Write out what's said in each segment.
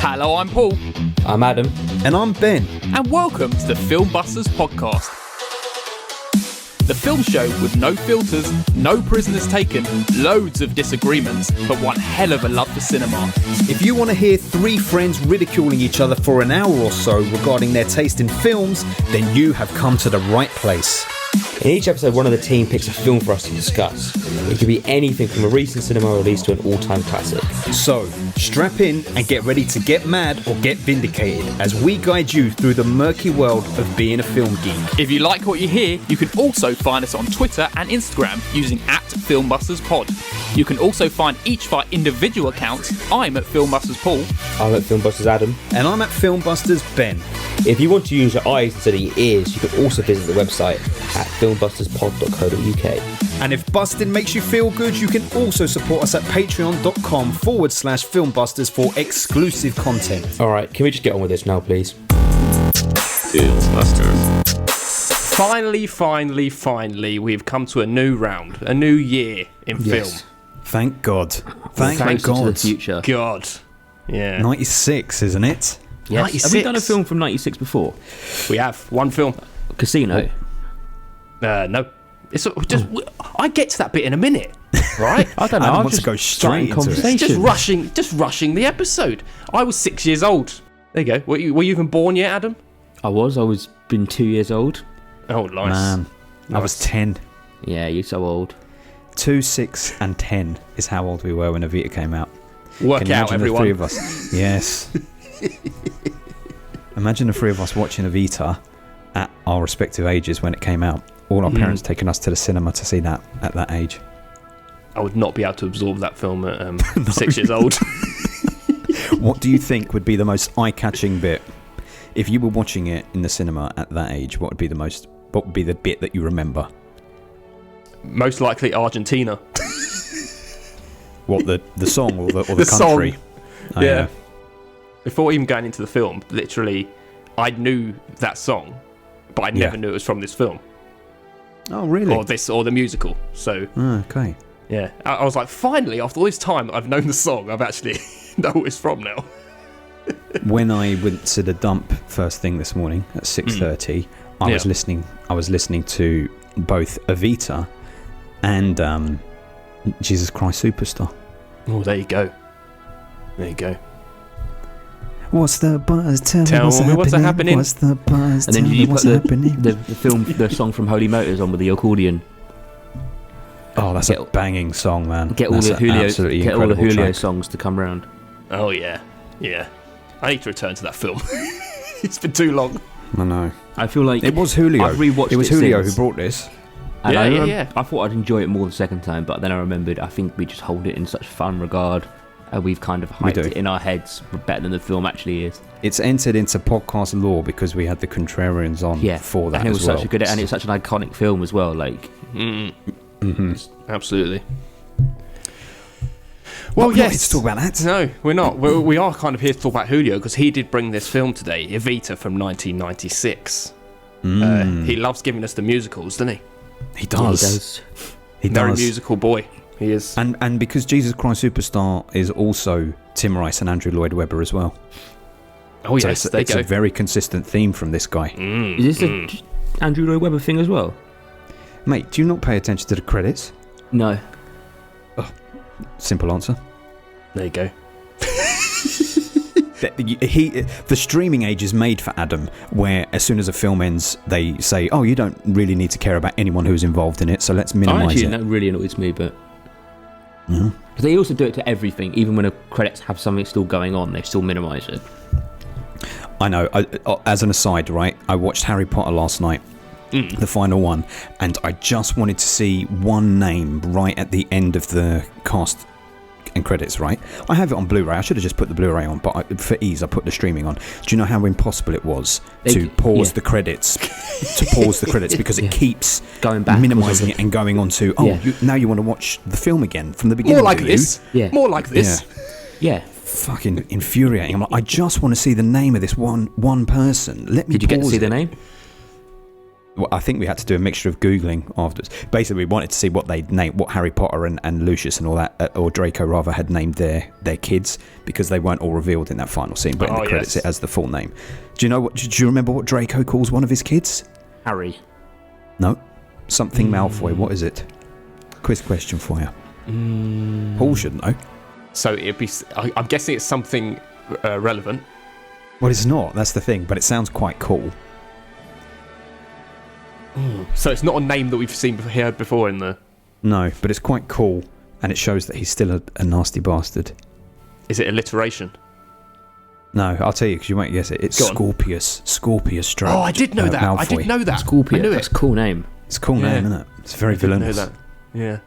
Hello, I'm Paul. I'm Adam. And I'm Ben. And welcome to the Filmbusters podcast. The film show with no filters, no prisoners taken, loads of disagreements, but one hell of a love for cinema. If you want to hear three friends ridiculing each other for an hour or so regarding their taste in films, then you have come to the right place. In each episode, one of the team picks a film for us to discuss. It could be anything from a recent cinema release to an all-time classic. So, strap in and get ready to get mad or get vindicated as we guide you through the murky world of being a film geek. If you like what you hear, you can also find us on Twitter and Instagram using @FilmbustersPod. You can also find each of our individual accounts. I'm at Filmbusters Paul. I'm at Filmbusters Adam. And I'm at Filmbusters Ben. If you want to use your eyes instead of your ears, you can also visit the website at filmbusterspod.co.uk. And if busting makes you feel good, you can also support us at patreon.com/filmbusters for exclusive content. Alright, can we just get on with this now, please? Filmbusters. Finally, we've come to a new round, a new year in film. Thank God. Thank Closer God. to the future. God. Yeah. 96, isn't it? Yes. 96. Have we done a film from 96 before? We have one film. Casino. No. It's just I get to that bit in a minute, right? I don't know. Adam I'm wants just to go straight into it. It's just rushing the episode. I was 6 years old. There you go. Were you even born yet, Adam? I was been 2 years old. Oh, nice. Man, I was 10. Yeah, you're so old. 2, 6 and 10 is how old we were when Evita came out. Work Can you out, imagine everyone. the three of us? Yes. Imagine the three of us watching Evita at our respective ages when it came out. All our parents taking us to the cinema to see that at that age. I would not be able to absorb that film at 6 years old. What do you think would be the most eye-catching bit? If you were watching it in the cinema at that age, what would be the bit that you remember? Most likely Argentina. What, the song or the The country? song. Oh, Yeah. Before even going into the film, literally, I knew that song, but I never knew it was from this film. Oh, really? Or the musical. So, Okay. yeah. I was like, finally, after all this time that I've known the song, I've actually know what it's from now. When I went to the dump first thing this morning at 6:30, I was listening to both Evita and Jesus Christ Superstar. Oh, there you go. There you go. What's the buzz? Tell me what's happening. What's the buzz? And then Tell me you put what's the happening. the song from Holy Motors on with the accordion. Oh, that's a banging song, man. Get all That's the an Julio absolutely get all the incredible Julio track. songs to come round. Oh, yeah. Yeah. I need to return to that film. It's been too long. I know. I feel like It was Julio. I've rewatched It was it Julio since. who brought this. And Yeah. I thought I'd enjoy it more the second time, but then I remembered I think we just hold it in such fun regard, and we've kind of hyped do. it in our heads better than the film actually is. It's entered into podcast lore because we had the Contrarians on for that and it was as well. such a good, and it's such an iconic film as well. Like, Absolutely. Well, Well, yes. yes. To talk about that. No, we're not. We are kind of here to talk about Julio because he did bring this film today, Evita from 1996. He loves giving us the musicals, doesn't he? He does. He Very does. musical boy. He is. And because Jesus Christ Superstar is also Tim Rice and Andrew Lloyd Webber as well. Oh, So yes, it's a very consistent theme from this guy. is this a Andrew Lloyd Webber thing as well? Mate, do you not pay attention to the credits? No. Simple answer. There you go. The streaming age is made for Adam, where as soon as a film ends, they say, "Oh, you don't really need to care about anyone who's involved in it, so let's minimise it." That really annoys me, but because they also do it to everything, even when the credits have something still going on, they still minimise it. I know. As an aside, right, I watched Harry Potter last night, the final one, and I just wanted to see one name right at the end of the cast and credits, right? I have it on Blu-ray. I should have just put the Blu-ray on, but for ease, I put the streaming on. Do you know how impossible it was to pause the credits? To pause the credits because it keeps going back, minimising it and going on to, now you want to watch the film again from the beginning. More like this. Yeah. More like this. Yeah. Fucking infuriating. I'm like, I just want to see the name of this one person. Let me. Did you get to pause see it. the name? Well, I think we had to do a mixture of Googling afterwards. Basically, we wanted to see what they'd named, what Harry Potter and Lucius and all that, or Draco rather, had named their kids, because they weren't all revealed in that final scene, but in the credits it has the full name. Do you remember what Draco calls one of his kids? Harry. No. Something Malfoy. What is it? Quiz question for you. Paul should know. So it'd be. I'm guessing it's something relevant. Well, it's not. That's the thing. But it sounds quite cool. So it's not a name that we've heard before in the... No, but it's quite cool, and it shows that he's still a nasty bastard. Is it alliteration? No, I'll tell you, because you won't guess it. It's Scorpius. Scorpius Draco. Oh, I did know that. Malfoy. I did know that. Scorpius. I knew That's it. a cool name. It's a cool name, isn't it? It's very villainous. Know that. Yeah.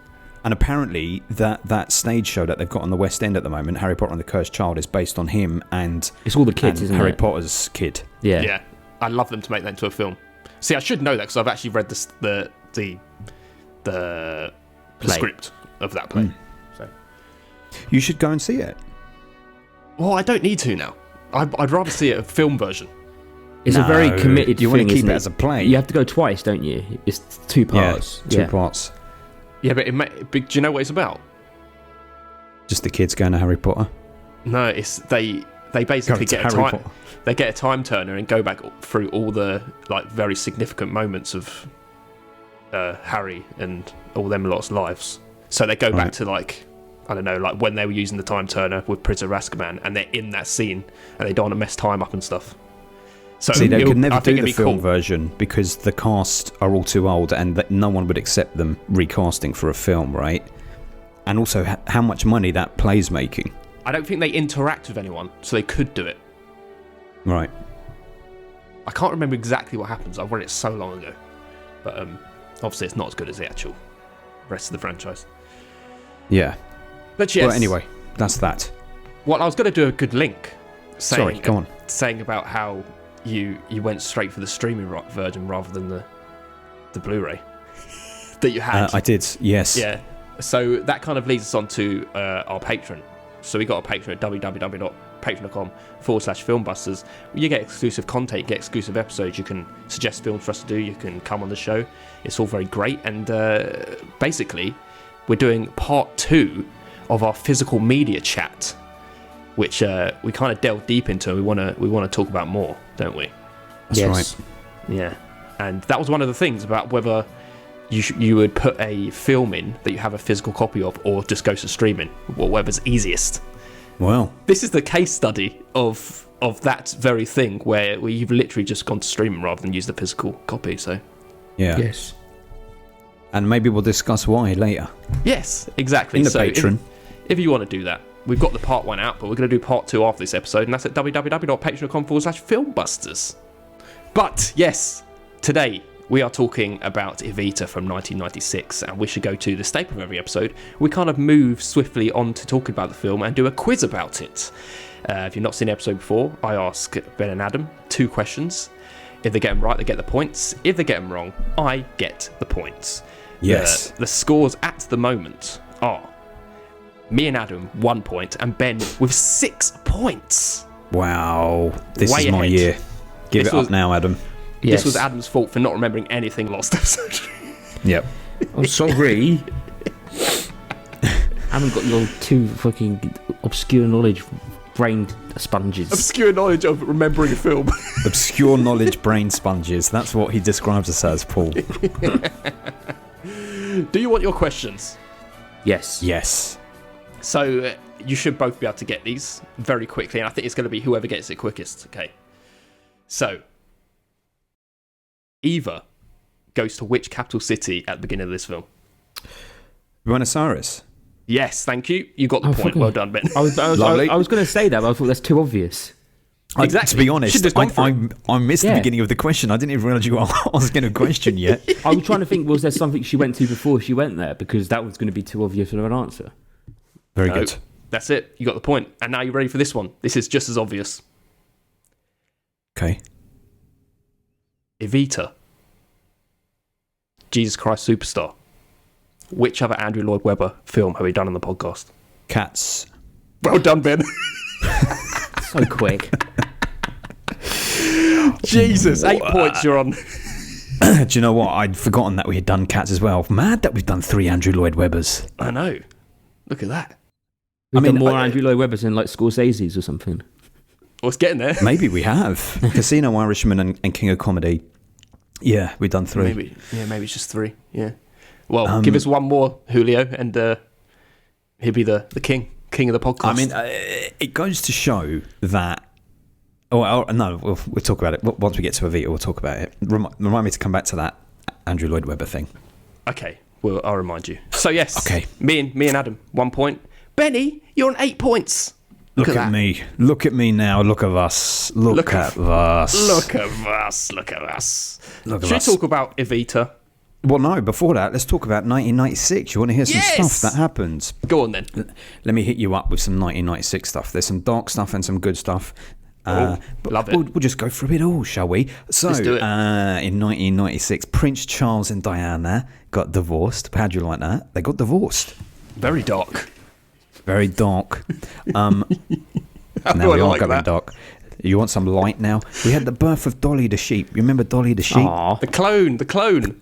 And apparently, that stage show that they've got on the West End at the moment, Harry Potter and the Cursed Child, is based on him and... It's all the kids, isn't Harry it? Potter's kid. Yeah. Yeah. I'd love them to make that into a film. See, I should know that because I've actually read the script of that play. So, You should go and see it. well, I don't need to now. I'd rather see a film version. It's a very committed You thing, want to keep isn't it as a play. You have to go twice, don't you? It's 2 parts. Yeah, two parts. Yeah, but do you know what it's about? Just the kids going to Harry Potter. No, it's they basically Going to get a Harry time. Potter. They get a time turner and go back through all the very significant moments of Harry and all them lot's lives. So they go back to I don't know, when they were using the time turner with Prisoner of Azkaban, and they're in that scene and they don't want to mess time up and stuff. So See, they could never I think do the it'd be film cool. version because the cast are all too old and that no one would accept them recasting for a film, right? And also how much money that play's making. I don't think they interact with anyone, so they could do it. Right. I can't remember exactly what happens. I've read it so long ago. But obviously it's not as good as the actual rest of the franchise. Yeah. But yes. Well, anyway, that's that. Well, I was going to do a good link. Sorry, go on. Saying about how you went straight for the streaming version rather than the Blu-ray that you had. I did, yes. Yeah. So that kind of leads us on to our Patreon. So we got a Patreon at www.patreon.com/filmbusters. You get exclusive content, you get exclusive episodes, you can suggest films for us to do, you can come on the show. It's all very great. And basically, we're doing part 2 of our physical media chat, which we kind of delve deep into. We want to talk about more, don't we? That's right. Yeah. And that was one of the things about whether you would put a film in that you have a physical copy of, or just go to streaming, whatever's easiest. Well, This is the case study of that very thing where you've literally just gone to streaming rather than use the physical copy. So yeah. Yes. And maybe we'll discuss why later. yes, exactly. In the So Patreon. if you want to do that, we've got the part 1 out, but we're going to do part 2 after this episode, and that's at www.patreon.com/filmbusters. But yes, today we are talking about Evita from 1996, and we should go to the staple of every episode. We kind of move swiftly on to talking about the film and do a quiz about it. If you've not seen the episode before, I ask Ben and Adam 2 questions. If they get them right, they get the points. If they get them wrong, I get the points. Yes. The scores at the moment are me and Adam 1 point, and Ben with 6 points. Wow. This Way is my ahead. year. Give This it was- up now, Adam. Yes. This was Adam's fault for not remembering anything last episode. Yep. I'm sorry. I haven't got your 2 fucking obscure knowledge brain sponges. Obscure knowledge of remembering a film. Obscure knowledge brain sponges. That's what he describes us as, Paul. Do you want your questions? Yes. Yes. So you should both be able to get these very quickly, and I think it's going to be whoever gets it quickest. Okay. So Eva goes to which capital city at the beginning of this film? Buenos Aires. Yes, thank you. You got the point. fucking- Well done, Ben. I Lovely. was going to say that, but I thought that's too obvious. Exactly. To be honest, Should've gone for I missed the Yeah. beginning of the question. I didn't even realise you were asking a question yet. I was trying to think, was there something she went to before she went there? Because that was going to be too obvious of an answer. Very No, good. That's it. You got the point. And now you're ready for this one. This is just as obvious. Okay. Evita. Jesus Christ Superstar. Which other Andrew Lloyd Webber film have we done on the podcast? Cats. Well done, Ben. So quick. Jesus, 8 points you're on. Do you know what? I'd forgotten that we had done Cats as well. Mad that we've done 3 Andrew Lloyd Webbers. I know. Look at that. We've done more Andrew Lloyd Webbers than like Scorsese's or something. Well, it's getting there. Maybe we have. Casino, Irishman, and King of Comedy. Yeah, we've done 3. Maybe it's just 3. Yeah. Well, give us one more, Julio, and he'll be the king of the podcast. I mean, it goes to show that. Oh no, we'll talk about it once we get to Evita. We'll talk about it. Remind me to come back to that Andrew Lloyd Webber thing. Okay, well, I'll remind you. So yes, okay. Me and Adam, 1 point. Benny, you're on 8 points. Look at me. Look at me now. Look at us. Look at us. Look at us. Look at us. Look at Should us. we talk about Evita? Well, no. Before that, let's talk about 1996. You want to hear some Yes! stuff that happened? Go on then. Let me hit you up with some 1996 stuff. There's some dark stuff and some good stuff. But love it. We'll just go through it all, shall we? So, Let's do it. In 1996, Prince Charles and Diana got divorced. How do you like that? They got divorced. Very dark. Very dark. Now do we I are like going that? dark. You want some light now? We had the birth of Dolly the sheep. You remember Dolly the sheep? Aww. The clone. The clone.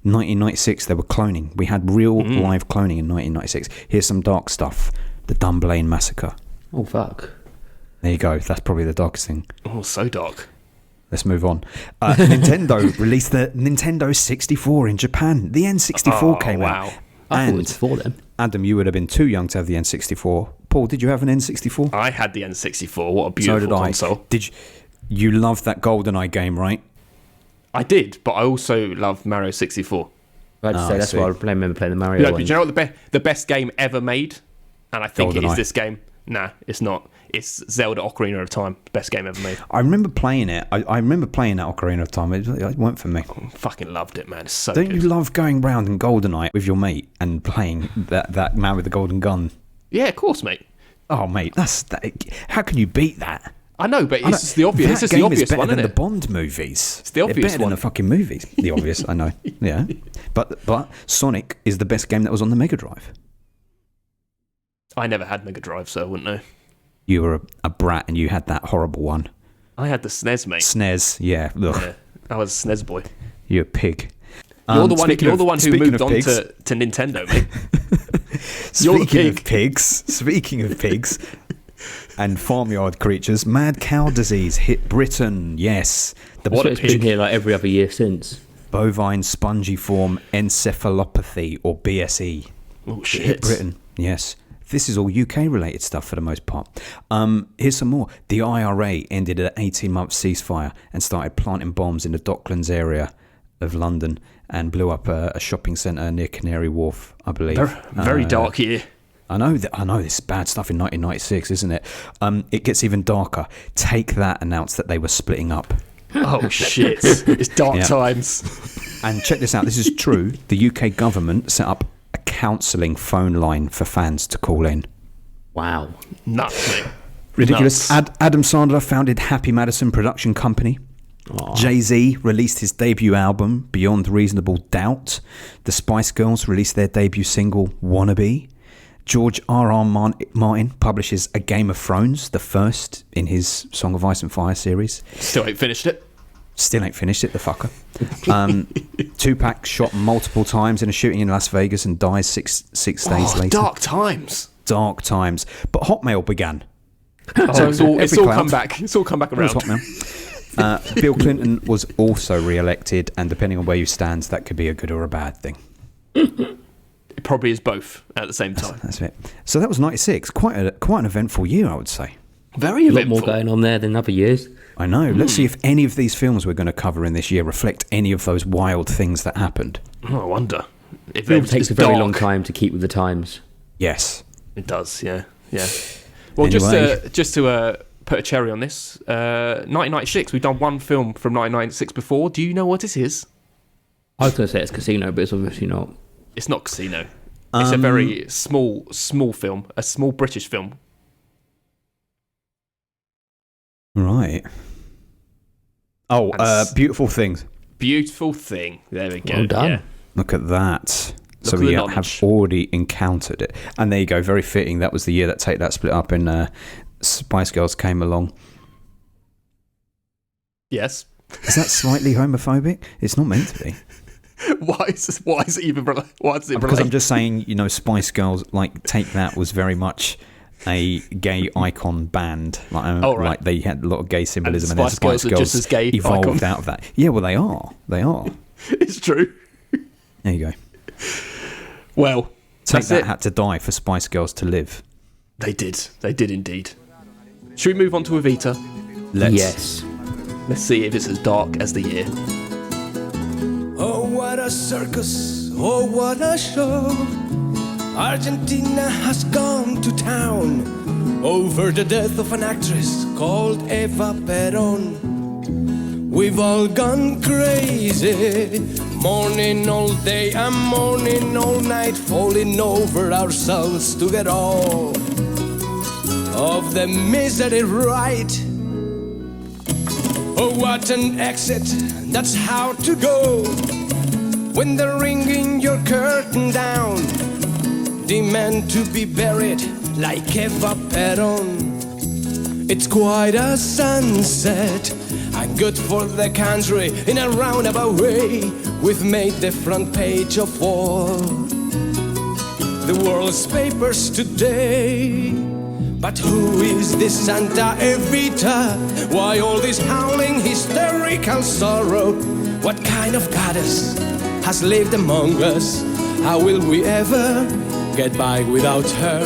1996, they were cloning. We had real live cloning in 1996. Here's some dark stuff. The Dunblane Massacre. Oh, fuck. There you go. That's probably the darkest thing. Oh, so dark. Let's move on. Nintendo released the Nintendo 64 in Japan. The N64 came out. I thought it And was for them. Adam, you would have been too young to have the N64. Paul, did you have an N64? I had the N64. What a So beautiful did I. console. Did you loved that GoldenEye game, right? I did, but I also loved Mario 64. I had to Oh, say, I that's see. why I remember playing the Mario No, but one. do you know what the best game ever made? And I think it is GoldenEye. this game. Nah, it's not. It's Zelda Ocarina of Time. Best game ever made. I remember playing it. I remember playing that Ocarina of Time. It weren't for me. Fucking loved it, man. It's so Don't good. you love going round in GoldenEye with your mate and playing that man with the golden gun? Yeah, of course, mate. Oh, mate, how can you beat that? I know, but it's just the obvious. This That is the game obvious is better one, than isn't the it? Bond movies. It's the obvious They're better one. than the fucking movies. The obvious, I know. Yeah, but Sonic is the best game that was on the Mega Drive. I never had Mega Drive, so I wouldn't know. You were a brat and you had that horrible one. I had the SNES, mate. SNES, yeah. Ugh, Yeah, I was a SNES boy. you're a pig. You're the one. You're the one who speaking moved of on pigs- to Nintendo, mate. You're the Speaking pig. of pigs, speaking of pigs and farmyard creatures, mad cow disease hit Britain. Yes, the What a It's been pig. here like every other year since. bovine spongiform encephalopathy, or BSE, Oh hit shit! Britain. Yes, this is all UK related stuff for the most part. Here's some more. The IRA ended an 18-month ceasefire and started planting bombs in the Docklands area of London and blew up a shopping centre near Canary Wharf, I believe. Very dark year. I know this is bad stuff in 1996, isn't it? It gets even darker. Take That announced that they were splitting up. Oh shit! It's dark Yeah. times. And check this out. This is true. The UK government set up a counselling phone line for fans to call in. Wow. Nuts, mate. Ridiculous. Nuts. Adam Sandler founded Happy Madison Production Company. Aw. Jay-Z released his debut album, Beyond Reasonable Doubt. The Spice Girls released their debut single, Wannabe. George R.R. Martin publishes A Game of Thrones, the first in his Song of Ice and Fire series. Still ain't finished it. Still ain't finished it, the fucker. Tupac shot multiple times in a shooting in Las Vegas and dies six days later. Dark times. Dark times. But Hotmail began. So it's all every come cloud. back. It's all come back It was around. Hotmail. Bill Clinton was also re-elected, and depending on where you stand, that could be a good or a bad thing. It probably is both at the same time. That's it. So that was 96. Quite an eventful year, I would say. Very A lot eventful. more going on there than other years. I know. Let's see if any of these films we're going to cover in this year reflect any of those wild things that happened. Oh, I wonder. If It it's takes a very dark. long time to keep with the times. Yes. It does, yeah. Well, Anyway. just to put a cherry on this, 1996. We've done one film from 1996 before. Do you know what it is? I was going to say it's Casino, but it's obviously not. It's not Casino. It's a very small film, a small British film. Right. Oh, That's- Beautiful Things. Beautiful Thing. There we go. Well done. Yeah. Look at that. So Look at we the have knowledge. already encountered it. And there you go. Very fitting. That was the year that Take That split up and Spice Girls came along. Yes. Is that slightly homophobic? It's not meant to be. Why is it even? Why is it? Because I'm just saying, Spice Girls, like Take That was very much a gay icon band. Like they had a lot of gay symbolism, and then Spice Girls just as gay evolved icon. out of that. Yeah, well, they are. They are. It's true. There you go. Well, Take That had to die for Spice Girls to live. They did. They did indeed. Should we move on to Evita? Yes. Let's see if it's as dark as the year. Oh, what a circus, oh, what a show. Argentina has gone to town over the death of an actress called Eva Perón. We've all gone crazy, mourning all day and mourning all night, falling over ourselves to get all of the misery right. Oh, what an exit, that's how to go. When they're ringing your curtain down, demand to be buried like Eva Perón. It's quite a sunset, and good for the country in a roundabout way. We've made the front page of all the world's papers today. But who is this Santa Evita? Why all this howling, hysterical sorrow? What kind of goddess has lived among us? How will we ever get by without her?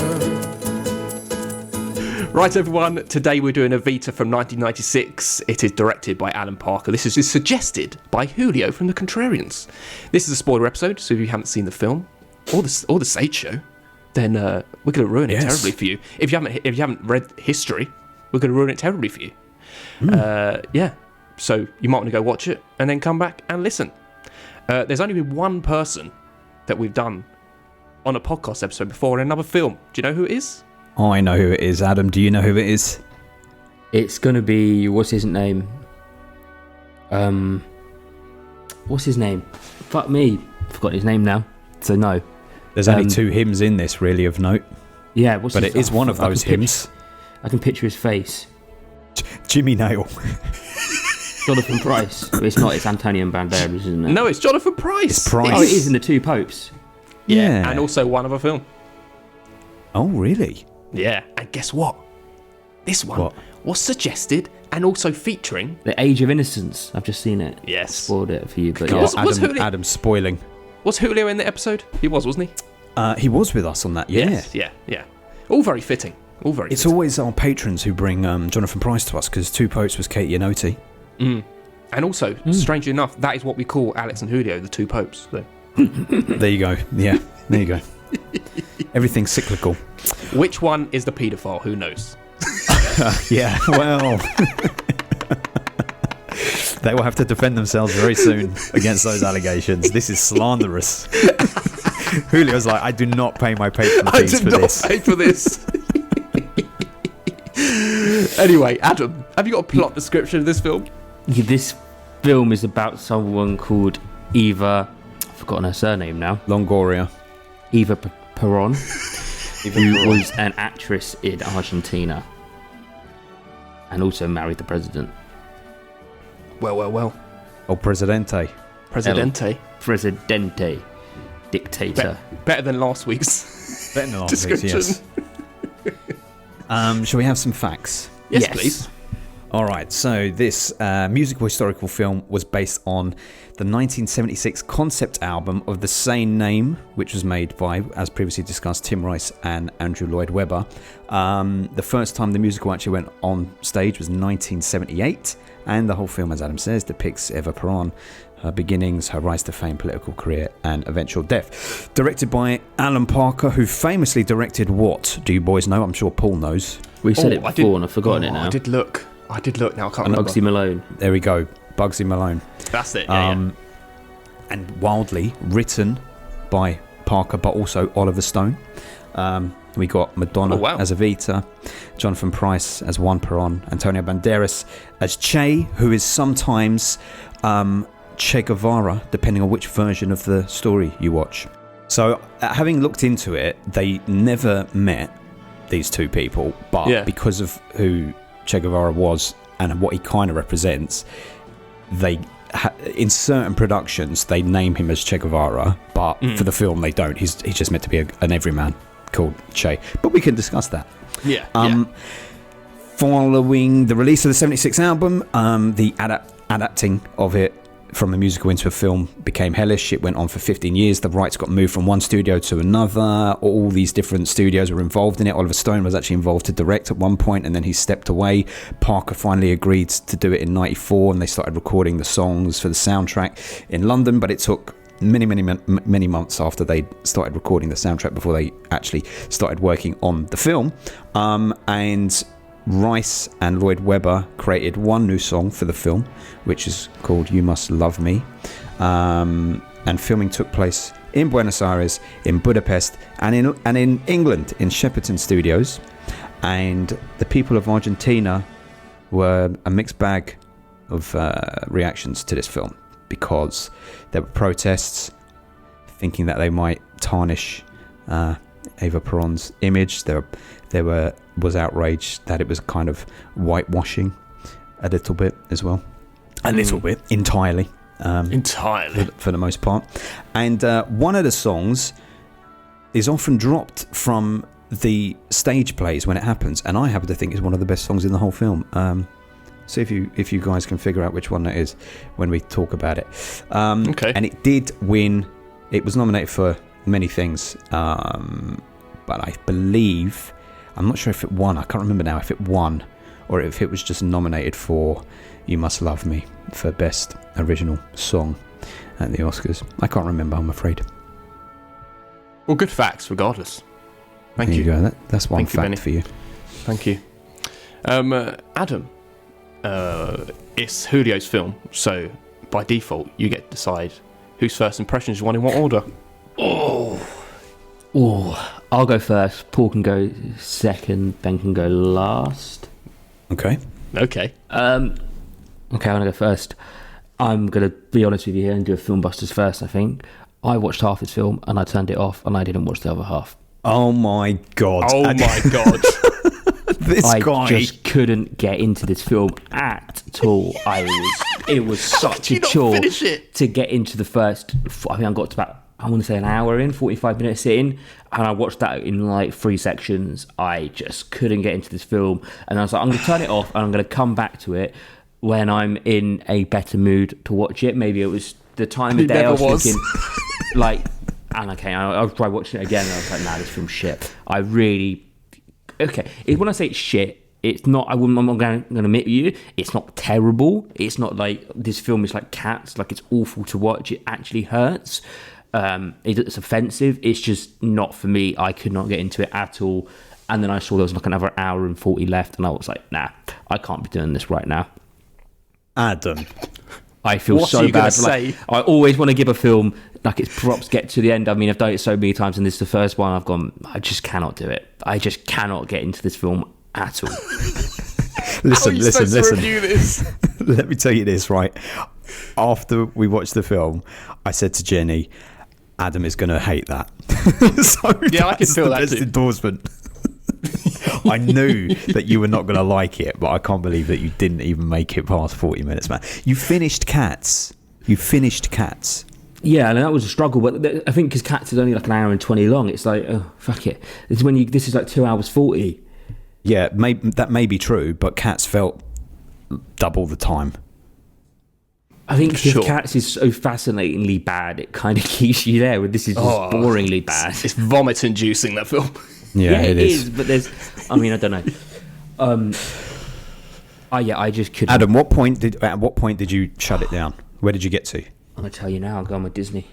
Right, everyone, today we're doing Evita from 1996. It is directed by Alan Parker. This is suggested by Julio from The Contrarians. This is a spoiler episode, so if you haven't seen the film or the Sage Show, then we're going to ruin it terribly for you. If you haven't read history, we're going to ruin it terribly for you. So you might want to go watch it and then come back and listen. There's only been one person that we've done on a podcast episode before in another film. Do you know who it is? Oh, I know who it is. Adam, do you know who it is? It's going to be... What's his name? What's his name? Fuck me. Forgot his name now. So no. There's only two hymns in this, really, of note. Yeah, but it is one of those hymns. I can picture his face. Jimmy Nail. Jonathan Price. But it's not. It's Antonio Banderas, isn't it? No, it's Jonathan Price. It's Price. Oh, it is in The Two Popes. Yeah. And also one other film. Oh, really? Yeah. And guess what? This one was suggested and also featuring... The Age of Innocence. I've just seen it. Yes. Spoiled it for you, but God, yeah. Adam's spoiling. Was Julio in the episode? He was, wasn't he? He was with us on that, yeah. Yes, yeah. All very fitting. It's always our patrons who bring Jonathan Price to us, because Two Popes was Kate Yanotti. And also, strangely enough, that is what we call Alex and Julio, the Two Popes. So. There you go. Yeah, there you go. Everything's cyclical. Which one is the paedophile? Who knows? Yeah, well... They will have to defend themselves very soon against those allegations. This is slanderous. Julio's like, I do not pay my patron fees for this. I did not pay for this. Anyway, Adam, have you got a plot description of this film? Yeah, this film is about someone called Eva... I've forgotten her surname now. Longoria. Eva Perón, who was an actress in Argentina and also married the president. Well. Oh, Presidente. Presidente. Dictator. Better than last week's Better than last description. week's, yes. Shall we have some facts? Yes, please. All right, so this musical historical film was based on the 1976 concept album of the same name, which was made by, as previously discussed, Tim Rice and Andrew Lloyd Webber. The first time the musical actually went on stage was 1978, and the whole film, as Adam says, depicts Eva Perón, her beginnings, her rise to fame, political career, and eventual death. Directed by Alan Parker, who famously directed what? Do you boys know? I'm sure Paul knows. We said it before and I've forgotten it now. I did look now, I can't remember. Bugsy Malone. There we go, Bugsy Malone. That's it, yeah. And wildly written by Parker, but also Oliver Stone. We got Madonna as Evita, Jonathan Price as Juan Perón, Antonio Banderas as Che, who is sometimes Che Guevara, depending on which version of the story you watch. So, having looked into it, they never met, these two people, but because of who Che Guevara was and what he kind of represents, in certain productions they name him as Che Guevara, but for the film they don't. He's just meant to be an everyman called Che. But we can discuss that. Yeah. Following the release of the 76 album, the adapting of it from a musical into a film became hellish. It went on for 15 years. The rights got moved from one studio to another. All these different studios were involved in it. Oliver Stone was actually involved to direct at one point, and then he stepped away. Parker finally agreed to do it in 94, and they started recording the songs for the soundtrack in London, but it took many months after they started recording the soundtrack before they actually started working on the film. And Rice and Lloyd Webber created one new song for the film, which is called You Must Love Me. And filming took place in Buenos Aires, in Budapest, and in England, in Shepperton Studios. And the people of Argentina were a mixed bag of reactions to this film, because there were protests thinking that they might tarnish Eva Perón's image. There was outrage that it was kind of whitewashing a little bit as well. A little bit. Entirely. For the most part. And one of the songs is often dropped from the stage plays when it happens, and I happen to think it's one of the best songs in the whole film. So if you guys can figure out which one that is when we talk about it. Okay. And it did win. It was nominated for many things, but I believe, I'm not sure if it won. I can't remember now if it won or if it was just nominated for You Must Love Me for Best Original Song at the Oscars. I can't remember, I'm afraid. Well, good facts regardless. Thank you. There you go. That's one Thank you, fact Benny. for you. Thank you. Adam, it's Julio's film, so by default you get to decide whose first impressions you want in what order. I'll go first. Paul can go second. Ben can go last. Okay. Okay. Okay, I'm gonna go first. I'm gonna be honest with you here and do a Film Busters first. I think I watched half this film and I turned it off and I didn't watch the other half. Oh my god. Oh my god. I just couldn't get into this film at all. It was such a chore to get into the first. I think I got to about, I want to say an hour in, 45 minutes in, and I watched that in like 3 sections. I just couldn't get into this film, and I was like, I'm going to turn it off and I'm going to come back to it when I'm in a better mood to watch it. Maybe it was the time of day I was thinking, like, and okay, I was probably watching it again and I was like, nah, this film's shit. When I say it's shit, it's not. I'm not going to admit to you, it's not terrible. It's not like this film is like Cats, like it's awful to watch. It actually hurts. It's offensive. It's just not for me. I could not get into it at all. And then I saw there was like another hour and 40 left, and I was like, nah, I can't be doing this right now. Adam, I feel what so are you bad. Say? I always want to give a film like its props, get to the end. I mean, I've done it so many times, and this is the first one I've gone, I just cannot do it. I just cannot get into this film at all. listen. Review this? Let me tell you this, right? After we watched the film, I said to Jenny, Adam is going to hate that. So yeah, I can feel that too. Endorsement. I knew that you were not going to like it, but I can't believe that you didn't even make it past 40 minutes, man. You finished Cats. Yeah, and that was a struggle, but I think because Cats is only like an hour and 20 long, it's like, oh, fuck it. This is like 2 hours 40. Yeah, that may be true, but Cats felt double the time. I think because Cats is so fascinatingly bad, it kind of keeps you there. This is just boringly bad. It's vomit-inducing, that film. Yeah, it is. But there's, I mean, I don't know. I just couldn't. Adam, at what point did you shut it down? Where did you get to? I'm gonna tell you now. I'll go on with Disney.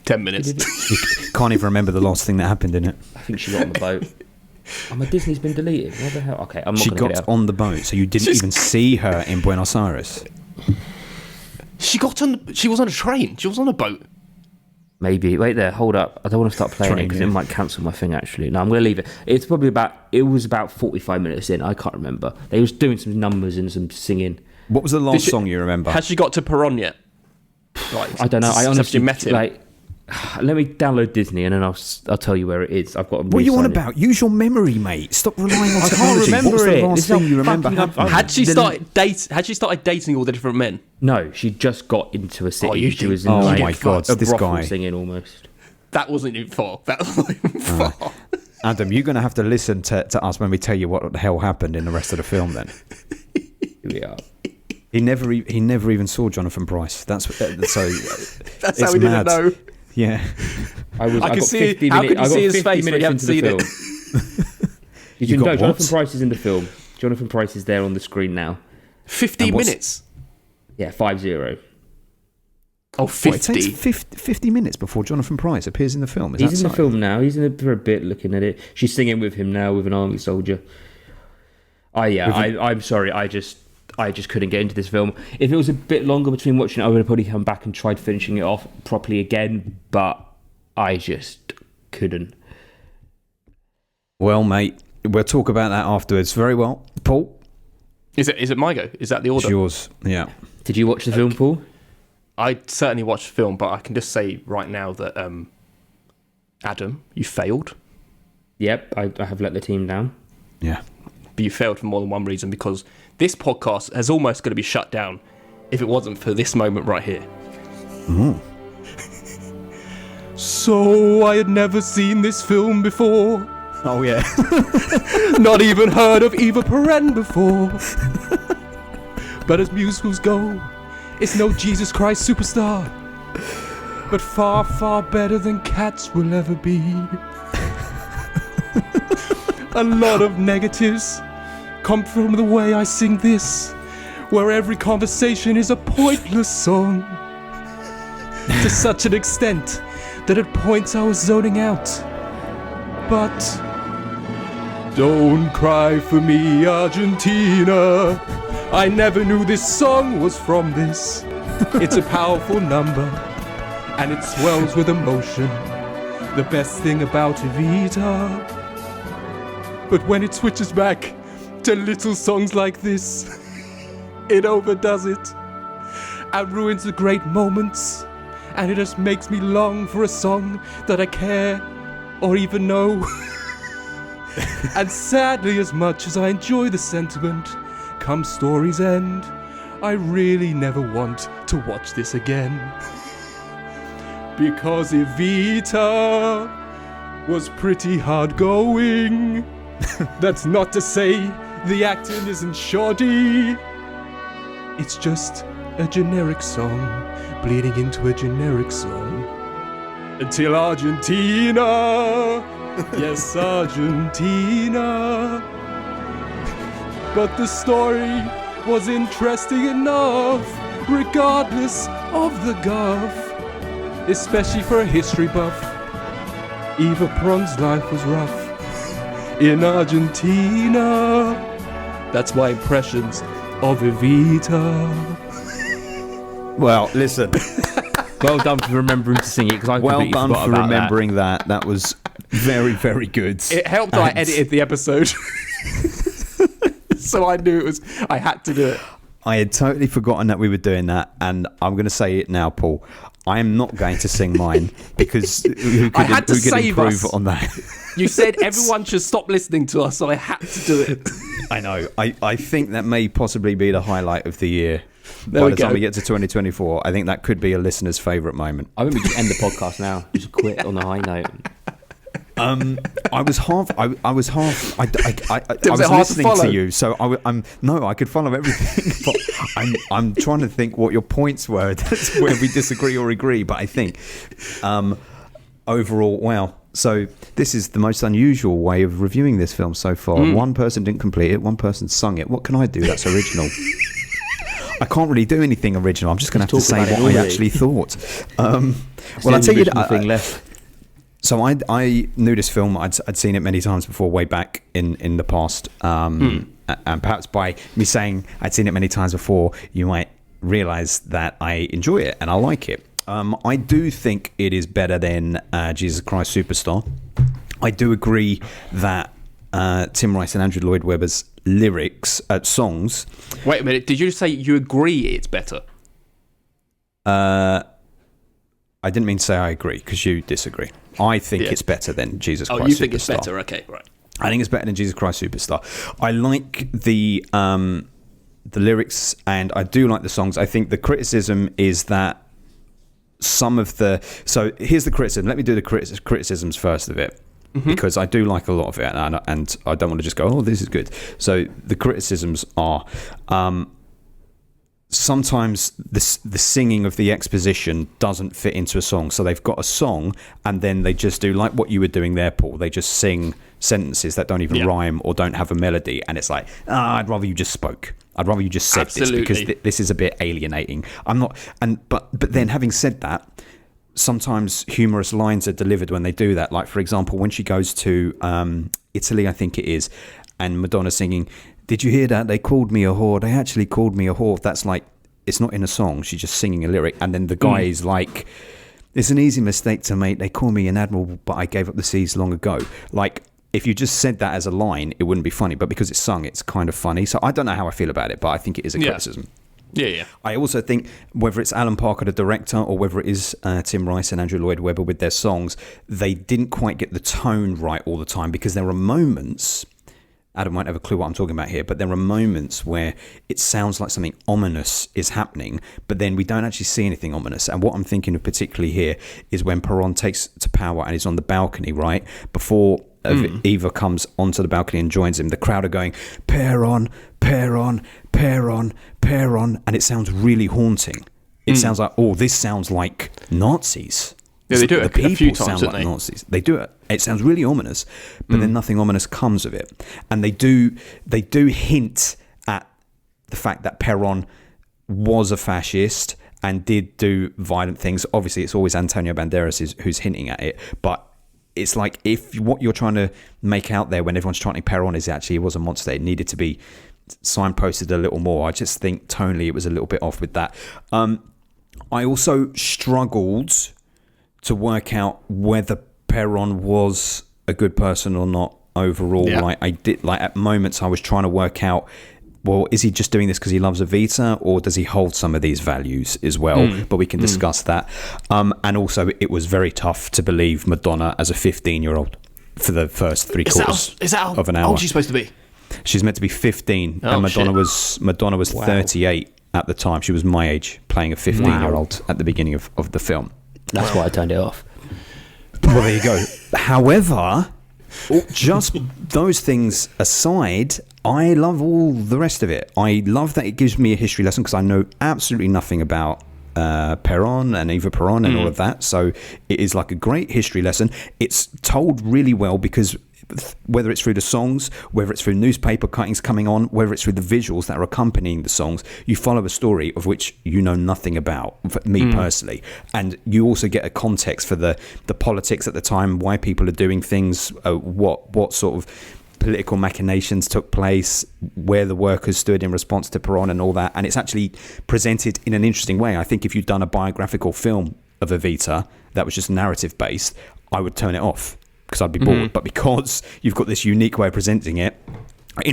10 minutes. You can't even remember the last thing that happened in it. I think she got on the boat. My Disney's been deleted. What the hell? Okay, I'm not. She gonna get got it on the boat, so you didn't even see her in Buenos Aires. She was on a train. She was on a boat. Maybe. Wait there. Hold up. I don't want to start playing it because it might cancel my thing. Actually, no. I'm going to leave it. It was about 45 minutes in. I can't remember. They was doing some numbers and some singing. What was the last song you remember? Has she got to Perón yet? I don't know. I honestly met him. Let me download Disney and then I'll tell you where it is. I've got. What are you on about? Use your memory, mate. Stop relying on technology. I can't remember What's it. the last thing you remember happening? Had she started dating all the different men? No, she just got into a city. She was in my God, a this brothel guy singing almost. That wasn't even far. That wasn't even far. Adam, you're going to have to listen to us when we tell you what the hell happened in the rest of the film. Then Here we are. he never even saw Jonathan Pryce. That's so. That's how we didn't know. Yeah, I can see. How could you see his face when you haven't seen it? Did you know Jonathan Pryce is in the film? Jonathan Pryce is there on the screen now. 15 minutes. Yeah, 50. Oh, 50. It takes 50 minutes before Jonathan Pryce appears in the film. He's in the film now. He's in it for a bit, looking at it. She's singing with him now with an army soldier. I'm sorry. I just couldn't get into this film. If it was a bit longer between watching it, I would have probably come back and tried finishing it off properly again, but I just couldn't. Well, mate, we'll talk about that afterwards. Very well. Paul? Is it my go? Is that the order? It's yours, yeah. Did you watch the film, Paul? I certainly watched the film, but I can just say right now that, Adam, you failed. Yep, I have let the team down. Yeah. But you failed for more than one reason, because this podcast is almost going to be shut down if it wasn't for this moment right here. Mm. So I had never seen this film before. Oh, yeah. Not even heard of Eva Peron before. But as musicals go, it's no Jesus Christ Superstar. But far, far better than Cats will ever be. A lot of negatives come from the way I sing this, where every conversation is a pointless song. To such an extent that at points I was zoning out. But don't cry for me, Argentina. I never knew this song was from this. It's a powerful number, and it swells with emotion. The best thing about Evita. But when it switches back to little songs like this, it overdoes it and ruins the great moments, and it just makes me long for a song that I care or even know. And sadly, as much as I enjoy the sentiment, come story's end, I really never want to watch this again. Because Evita was pretty hard going. That's not to say the acting isn't shoddy. It's just a generic song bleeding into a generic song. Until Argentina. Yes, Argentina. But the story was interesting enough, regardless of the guff. Especially for a history buff. Eva Peron's life was rough in Argentina. That's my impressions of Evita. Well, listen. Well done for remembering to sing it. Well done for remembering that. That was very, very good. It helped that I edited the episode. So I knew I had to do it. I had totally forgotten that we were doing that, and I'm going to say it now, Paul. I am not going to sing mine because who could improve on that? You said everyone should stop listening to us, so I had to do it. I know. I think that may possibly be the highlight of the year. By the time we get to 2024, I think that could be a listener's favourite moment. I think we just end the podcast now. Just quit on a high note. I was listening to you, so I could follow everything, but I'm trying to think what your points were. That's where we disagree or agree. But I think overall, wow. So this is the most unusual way of reviewing this film so far. One person didn't complete it, one person sung it. What can I do? That's original. I can't really do anything original. I'm just going to have to say what I actually thought. Well, I'll tell you that. So I knew this film. I'd seen it many times before, way back in the past. And perhaps by me saying I'd seen it many times before, you might realise that I enjoy it and I like it. I do think it is better than Jesus Christ Superstar. I do agree that Tim Rice and Andrew Lloyd Webber's lyrics, songs... Wait a minute, did you say you agree it's better? I I didn't mean to say I agree, because you disagree. I think it's better than Jesus Christ Superstar. Oh, you think it's better? Okay, right. I think it's better than Jesus Christ Superstar. I like the lyrics, and I do like the songs. I think the criticism is that some of the... So here's the criticism. Let me do the criticisms first of it, because I do like a lot of it, and I don't want to just go, oh, this is good. So the criticisms are... sometimes the singing of the exposition doesn't fit into a song. So they've got a song and then they just do like what you were doing there, Paul. They just sing sentences that don't even rhyme or don't have a melody. And it's like, I'd rather you just spoke. I'd rather you just said this, because this is a bit alienating. But then having said that, sometimes humorous lines are delivered when they do that. Like, for example, when she goes to Italy, I think it is, and Madonna singing, did you hear that? They called me a whore. They actually called me a whore. That's like, it's not in a song. She's just singing a lyric. And then the guy is like, it's an easy mistake to make. They call me an admiral, but I gave up the seas long ago. Like, if you just said that as a line, it wouldn't be funny. But because it's sung, it's kind of funny. So I don't know how I feel about it, but I think it is a criticism. Yeah. I also think whether it's Alan Parker, the director, or whether it is Tim Rice and Andrew Lloyd Webber with their songs, they didn't quite get the tone right all the time, because there are moments... Adam won't have a clue what I'm talking about here, but there are moments where it sounds like something ominous is happening, but then we don't actually see anything ominous. And what I'm thinking of particularly here is when Perron takes to power and is on the balcony, right? Before Eva comes onto the balcony and joins him, the crowd are going, Perron, Perron, Perron, Perron, and it sounds really haunting. It sounds like, this sounds like Nazis. Yeah, they do it a few times, sound like Nazis. They do it. It sounds really ominous, but then nothing ominous comes of it. And they do hint at the fact that Perron was a fascist and did do violent things. Obviously, it's always Antonio Banderas who's hinting at it, but it's like, if what you're trying to make out there when everyone's chanting Perron is actually he was a monster, it needed to be signposted a little more. I just think tonally it was a little bit off with that. I also struggled to work out whether Perron was a good person or not overall. Like, I did, like, at moments I was trying to work out, well, is he just doing this because he loves Evita, or does he hold some of these values as well? But we can discuss that. And also, it was very tough to believe Madonna as a 15-year-old for the first three quarters of an hour. How old is she supposed to be? She's meant to be 15, and Madonna was 38 at the time. She was my age, playing a 15-year-old at the beginning of the film. That's why I turned it off. Well, there you go. However, just those things aside, I love all the rest of it. I love that it gives me a history lesson, because I know absolutely nothing about Perron and Eva Perron and all of that. So it is like a great history lesson. It's told really well, because whether it's through the songs, whether it's through newspaper cuttings coming on, whether it's through the visuals that are accompanying the songs, you follow a story of which you know nothing about, for me personally. And you also get a context for the politics at the time, why people are doing things, what sort of political machinations took place, where the workers stood in response to Perron and all that. And it's actually presented in an interesting way. I think if you'd done a biographical film of Evita that was just narrative based, I would turn it off, because I'd be bored. But because you've got this unique way of presenting it,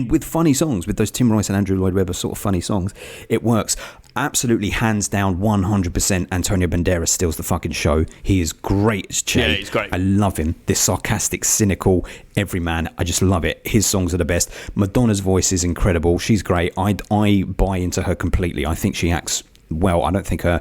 with funny songs, with those Tim Rice and Andrew Lloyd Webber sort of funny songs, it works. Absolutely, hands down, 100% Antonio Banderas steals the fucking show. He is great as Che. Yeah, he's great. I love him. This sarcastic, cynical everyman. I just love it. His songs are the best. Madonna's voice is incredible. She's great. I buy into her completely. I think she acts well. I don't think her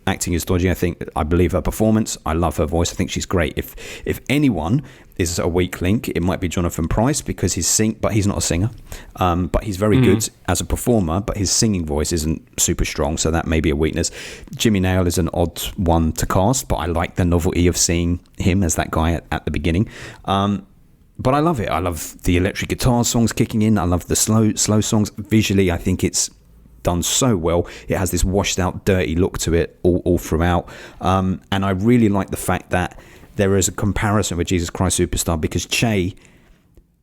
acting is dodgy. I believe her performance. I love her voice. I think she's great. If anyone is a weak link, it might be Jonathan Pryce, because but he's not a singer. But he's very good as a performer, but his singing voice isn't super strong, so that may be a weakness. Jimmy Nail is an odd one to cast, but I like the novelty of seeing him as that guy at the beginning. But I love it. I love the electric guitar songs kicking in. I love the slow songs. Visually, I think it's done so well. It has this washed out, dirty look to it all throughout. And I really like the fact that there is a comparison with Jesus Christ Superstar, because Che,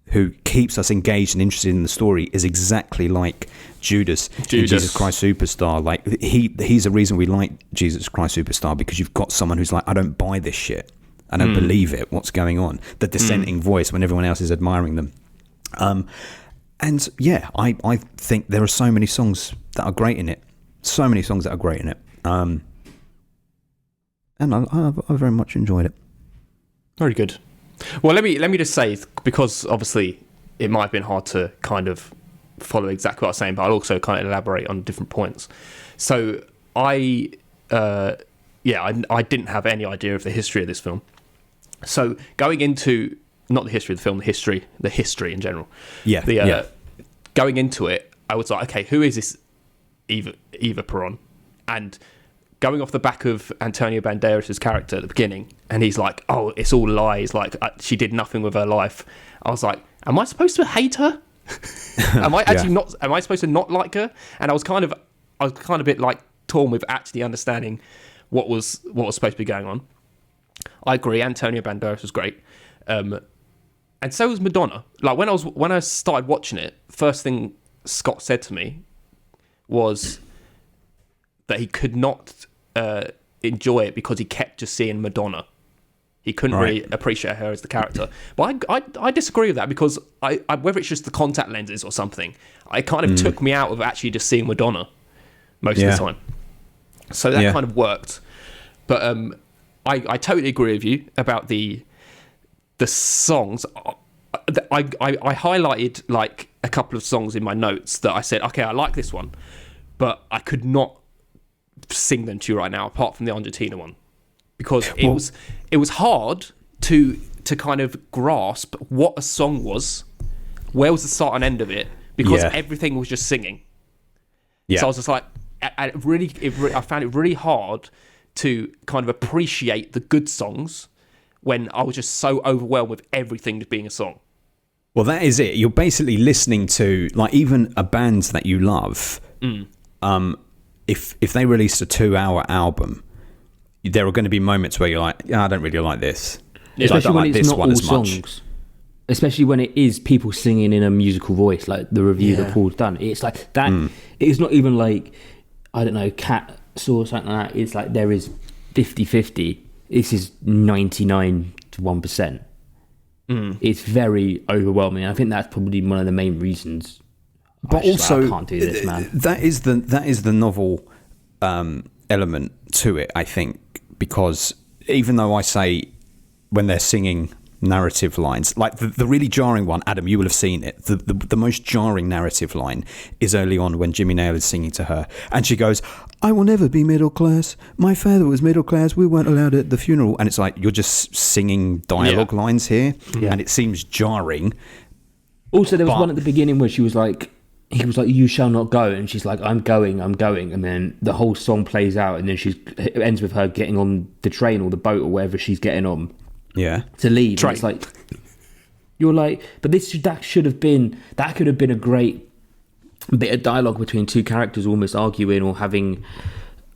who keeps us engaged and interested in the story, is exactly like Judas in Jesus Christ Superstar. Like, he's the reason we like Jesus Christ Superstar, because you've got someone who's like, I don't buy this shit. I don't believe it. What's going on? The dissenting voice when everyone else is admiring them. And yeah, I think there are so many songs that are great in it. And and I very much enjoyed it. Very good. Well, let me just say, because obviously it might have been hard to kind of follow exactly what I was saying, but I'll also kind of elaborate on different points. So I didn't have any idea of the history of this film. So going into, not the history of the film, the history in general. Yeah. Going into it, I was like, okay, who is this Eva Peron? And going off the back of Antonio Banderas' character at the beginning, and he's like, oh, it's all lies, like she did nothing with her life. I was like, am I supposed to hate her? Am I actually not? Am I supposed to not like her? And I was kind of a bit like torn with actually understanding what was supposed to be going on. I agree, Antonio Banderas was great, and so was Madonna. Like when I started watching it, first thing Scott said to me was that he could not enjoy it because he kept just seeing Madonna. He couldn't really appreciate her as the character. But I disagree with that, because I whether it's just the contact lenses or something, it kind of took me out of actually just seeing Madonna most of the time. So that kind of worked. But I totally agree with you about the songs. I highlighted like a couple of songs in my notes that I said, okay, I like this one, but I could not sing them to you right now, apart from the Argentina one, because it was hard to kind of grasp what a song was, where was the start and end of it, because everything was just singing. So I was just like, I found it really hard to kind of appreciate the good songs when I was just so overwhelmed with everything just being a song. Well, that is it. You're basically listening to, like, even a band that you love. If they released a 2-hour album, there are going to be moments where you're like, I don't really like this. Especially when it's not all songs. Especially when it is people singing in a musical voice, like the review that Paul's done. It's like that. It's not even like, I don't know, Cat Saw or something like that. It's like there is 50-50. This is 99 to 1%. It's very overwhelming. I think that's probably one of the main reasons. But also, I can't do this, man. That is the novel element to it, I think, because even though I say when they're singing narrative lines, like the really jarring one, Adam, you will have seen it. The most jarring narrative line is early on when Jimmy Nail is singing to her, and she goes, "I will never be middle class. My father was middle class. We weren't allowed at the funeral." And it's like, you're just singing dialogue lines here, and it seems jarring. Also, there was one at the beginning where he was like, "You shall not go," and she's like, I'm going," and then the whole song plays out, and then it ends with her getting on the train or the boat or wherever she's getting on. To leave. It's like, you're like, but that could have been a great bit of dialogue between two characters almost arguing or having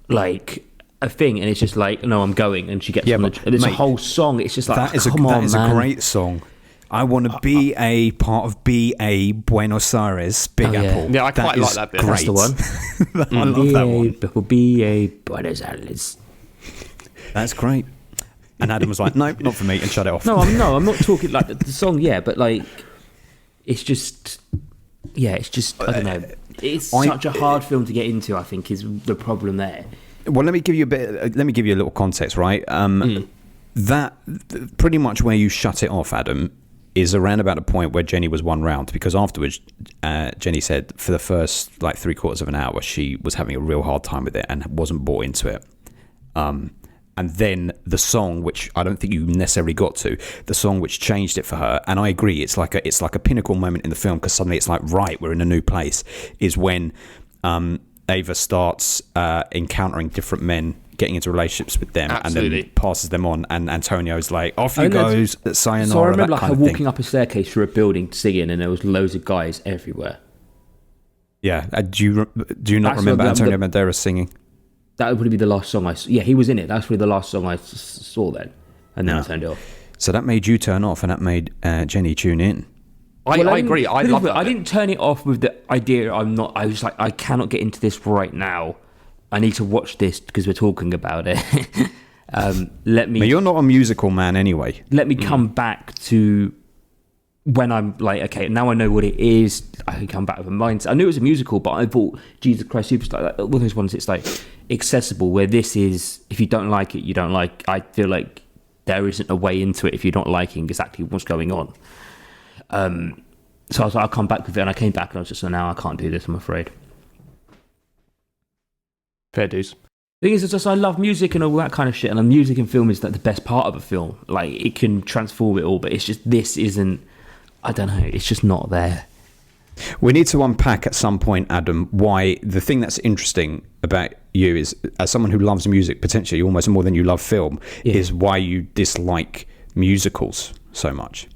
like a thing, and it's just like, no, I'm going, and she gets on and it's a whole song. It's just like, that is a great song. I want to be a part of BA Buenos Aires, Big Apple. Yeah, I quite like that bit. Great. That's the one. I love that one. BA Buenos Aires. That's great. And Adam was like, "No, not for me," and shut it off. No, I'm not talking like the song, but like, it's just, I don't know. It's such a hard film to get into, I think, is the problem there. Well, let me give you a little context, right? That pretty much where you shut it off, Adam, is around about a point where Jenny was one round, because afterwards, Jenny said for the first like 3/4 of an hour, she was having a real hard time with it and wasn't bought into it. And then the song, which I don't think you necessarily got to, the song which changed it for her, and I agree, it's like a pinnacle moment in the film, because suddenly it's like, right, we're in a new place, is when Ava starts encountering different men, getting into relationships with them, and then passes them on, and Antonio's like, off you goes, sayonara. So I remember like her walking up a staircase through a building singing, and there was loads of guys everywhere. Yeah, do you not remember Antonio Banderas singing? That would probably be the last song I saw. Yeah, he was in it. That's probably the last song I saw then. And then I turned it off. So that made you turn off, and that made Jenny tune in. I agree. I love that. I didn't turn it off with the idea I was just like, I cannot get into this right now. I need to watch this because we're talking about it. But you're not a musical man anyway. Let me come back to when I'm like, okay, now I know what it is, I can come back with a mindset. I knew it was a musical, but I thought Jesus Christ Superstar, like, all those ones, it's like accessible, where this is, if you don't like it, you don't like. I feel like there isn't a way into it if you're not liking exactly what's going on. So I was like, I'll come back with it, and I came back and I was just like, no, I can't do this, I'm afraid. Fair dues. The thing is, it's just I love music and all that kind of shit, and the music in film is like the best part of a film. Like, it can transform it all, but it's just, this isn't, I don't know, it's just not there. We need to unpack at some point, Adam, why the thing that's interesting about you is, as someone who loves music, potentially almost more than you love film, is why you dislike musicals so much.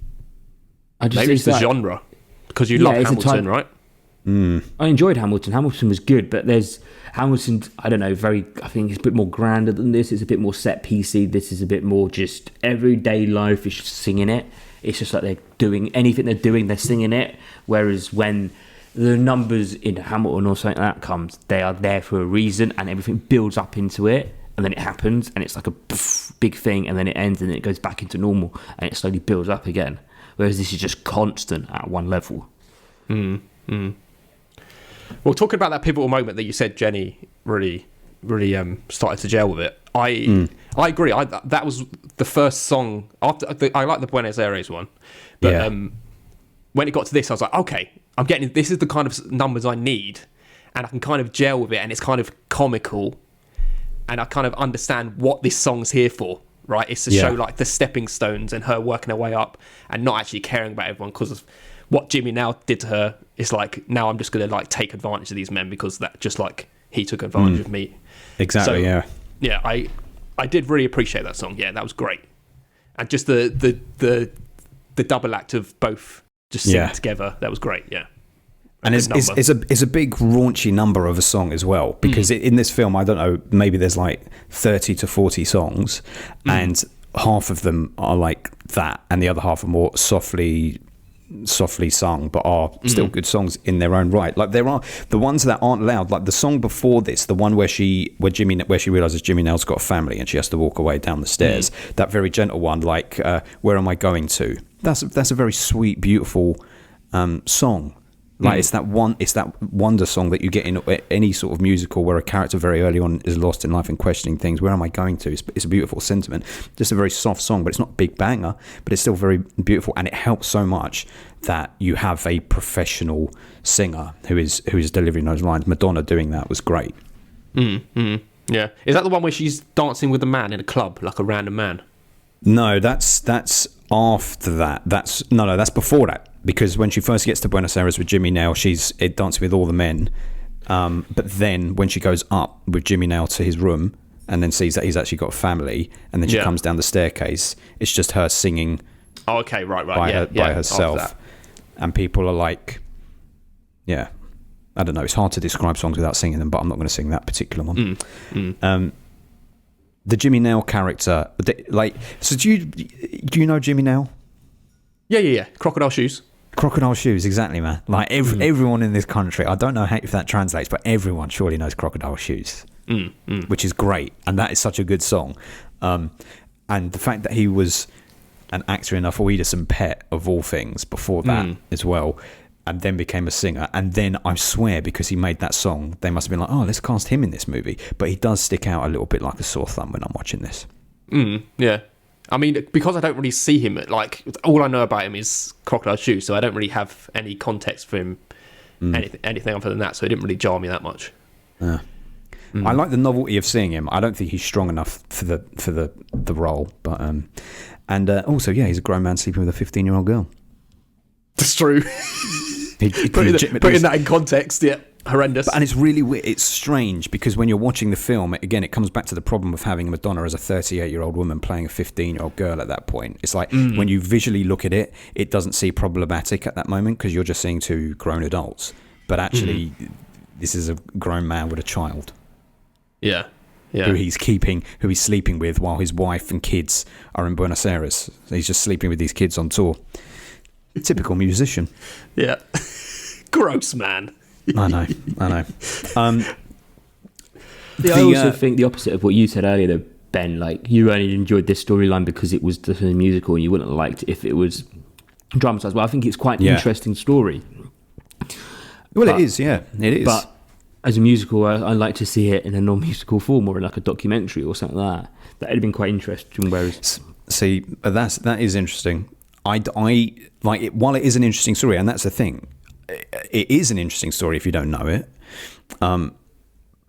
Maybe it's the genre, because you love Hamilton, right? I enjoyed Hamilton. Hamilton was good, but there's Hamilton, I don't know, I think it's a bit more grander than this. It's a bit more set piecey. This is a bit more just everyday life. It's just singing it. It's just like they're doing anything they're doing, they're singing it. Whereas when the numbers in Hamilton or something like that comes, they are there for a reason, and everything builds up into it, and then it happens, and it's like a big thing, and then it ends, and then it goes back into normal, and it slowly builds up again. Whereas this is just constant at one level. Well, talking about that pivotal moment that you said, Jenny really started to gel with it. I agree. That was the first song after. I like the Buenos Aires one, but when it got to this, I was like, okay, I'm getting. This is the kind of numbers I need, and I can kind of gel with it, and it's kind of comical, and I kind of understand what this song's here for. Right? It's to show like the stepping stones and her working her way up, and not actually caring about everyone because of what Jimmy now did to her. It's like, now I'm just going to like take advantage of these men because that just like he took advantage of me. Exactly. So, yeah, I did really appreciate that song. Yeah, that was great, and just the double act of both just singing together, that was great. Yeah, and it's a big raunchy number of a song as well, because in this film, I don't know, maybe there's like 30 to 40 songs, and half of them are like that, and the other half are more softly sung, but are still good songs in their own right. Like, there are the ones that aren't loud, like the song before this, the one where she realizes Jimmy Nail's got a family and she has to walk away down the stairs. That very gentle one, like where am I going to? That's a very sweet, beautiful song. Like, it's that wonder song that you get in any sort of musical where a character very early on is lost in life and questioning things. Where am I going to? It's a beautiful sentiment. Just a very soft song, but it's not a big banger, but it's still very beautiful, and it helps so much that you have a professional singer who is delivering those lines. Madonna doing that was great. Yeah. Is that the one where she's dancing with a man in a club, like a random man? No, that's after that. That's before that. Because when she first gets to Buenos Aires with Jimmy Nail, she's dancing with all the men. But then when she goes up with Jimmy Nail to his room and then sees that he's actually got a family, and then she comes down the staircase, it's just her singing. Oh, okay, right. By herself. And people are like, I don't know. It's hard to describe songs without singing them, but I'm not going to sing that particular one. The Jimmy Nail character, so do you know Jimmy Nail? Yeah. Crocodile Shoes. Crocodile Shoes, exactly, man. Like everyone in this country, I don't know if that translates, but everyone surely knows Crocodile Shoes, which is great, and that is such a good song. And the fact that he was an actor in A Fuidas and Pet, of all things, before that as well, and then became a singer, and then I swear, because he made that song, they must have been like, oh, let's cast him in this movie. But he does stick out a little bit like a sore thumb when I'm watching this. Yeah. I mean, because I don't really see him, like, all I know about him is Crocodile Shoes, so I don't really have any context for him, anything other than that, so it didn't really jar me that much. I like the novelty of seeing him. I don't think he's strong enough for the role, but also, he's a grown man sleeping with a 15-year-old girl. That's true. Putting that in context, horrendous. And it's really weird. It's strange, because when you're watching the film, again, it comes back to the problem of having Madonna as a 38-year-old woman playing a 15-year-old girl at that point. It's like, when you visually look at it, it doesn't seem problematic at that moment, because you're just seeing two grown adults. But actually, this is a grown man with a child. Yeah. Who he's sleeping with while his wife and kids are in Buenos Aires. He's just sleeping with these kids on tour. Typical musician. Yeah. Gross, man. I know. I also think the opposite of what you said earlier, though, Ben. Like, you only enjoyed this storyline because it was the musical, and you wouldn't have liked it if it was dramatised well. I think it's quite an interesting story. Well, it is, yeah, it is. But as a musical, I like to see it in a non-musical form or in like a documentary or something like that. That would have been quite interesting. Whereas, see, that is interesting. I like it, while it is an interesting story, and that's the thing. It is an interesting story if you don't know it.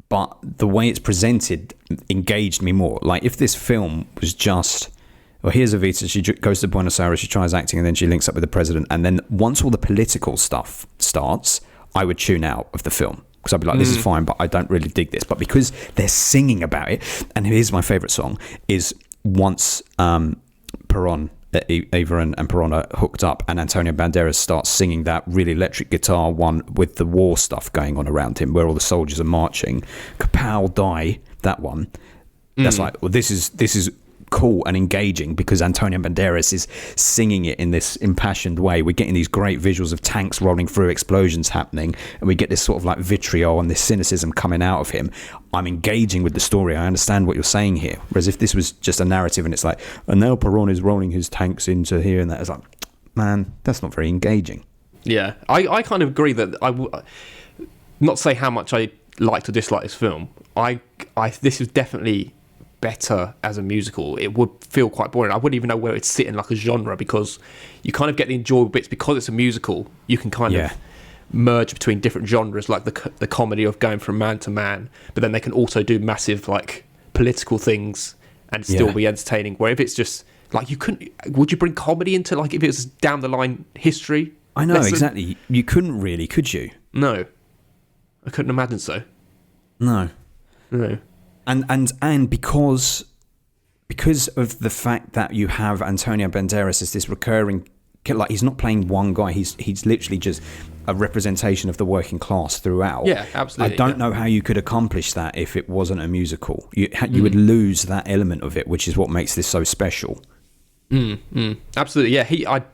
But the way it's presented engaged me more. Like if this film was just, well, here's Evita, she goes to Buenos Aires, she tries acting, and then she links up with the president. And then once all the political stuff starts, I would tune out of the film. Because I'd be like, this is fine, but I don't really dig this. But because they're singing about it, and here's my favourite song, is once Perón, Eva and Perón are hooked up, and Antonio Banderas starts singing that really electric guitar one with the war stuff going on around him, where all the soldiers are marching. Kapow Die, that one. That's like, well, this is cool and engaging because Antonio Banderas is singing it in this impassioned way. We're getting these great visuals of tanks rolling through, explosions happening, and we get this sort of like vitriol and this cynicism coming out of him. I'm engaging with the story. I understand what you're saying here. Whereas if this was just a narrative and it's like, and now Perón is rolling his tanks into here and that, it's like, man, that's not very engaging. Yeah, I kind of agree that not to say how much I like to dislike this film. This is definitely better as a musical. It would feel quite boring. I wouldn't even know where it'd sit in like a genre because you kind of get the enjoyable bits because it's a musical. You can kind of merge between different genres, like the comedy of going from man to man, but then they can also do massive like political things and still be entertaining. Where if it's just like would you bring comedy into like if it's down the line history? I know exactly. You couldn't really, could you? No, I couldn't imagine so. No. And because of the fact that you have Antonio Banderas as this recurring, like he's not playing one guy, he's literally just a representation of the working class throughout. Yeah, absolutely. I don't know how you could accomplish that if it wasn't a musical. You would lose that element of it, which is what makes this so special. Absolutely, yeah.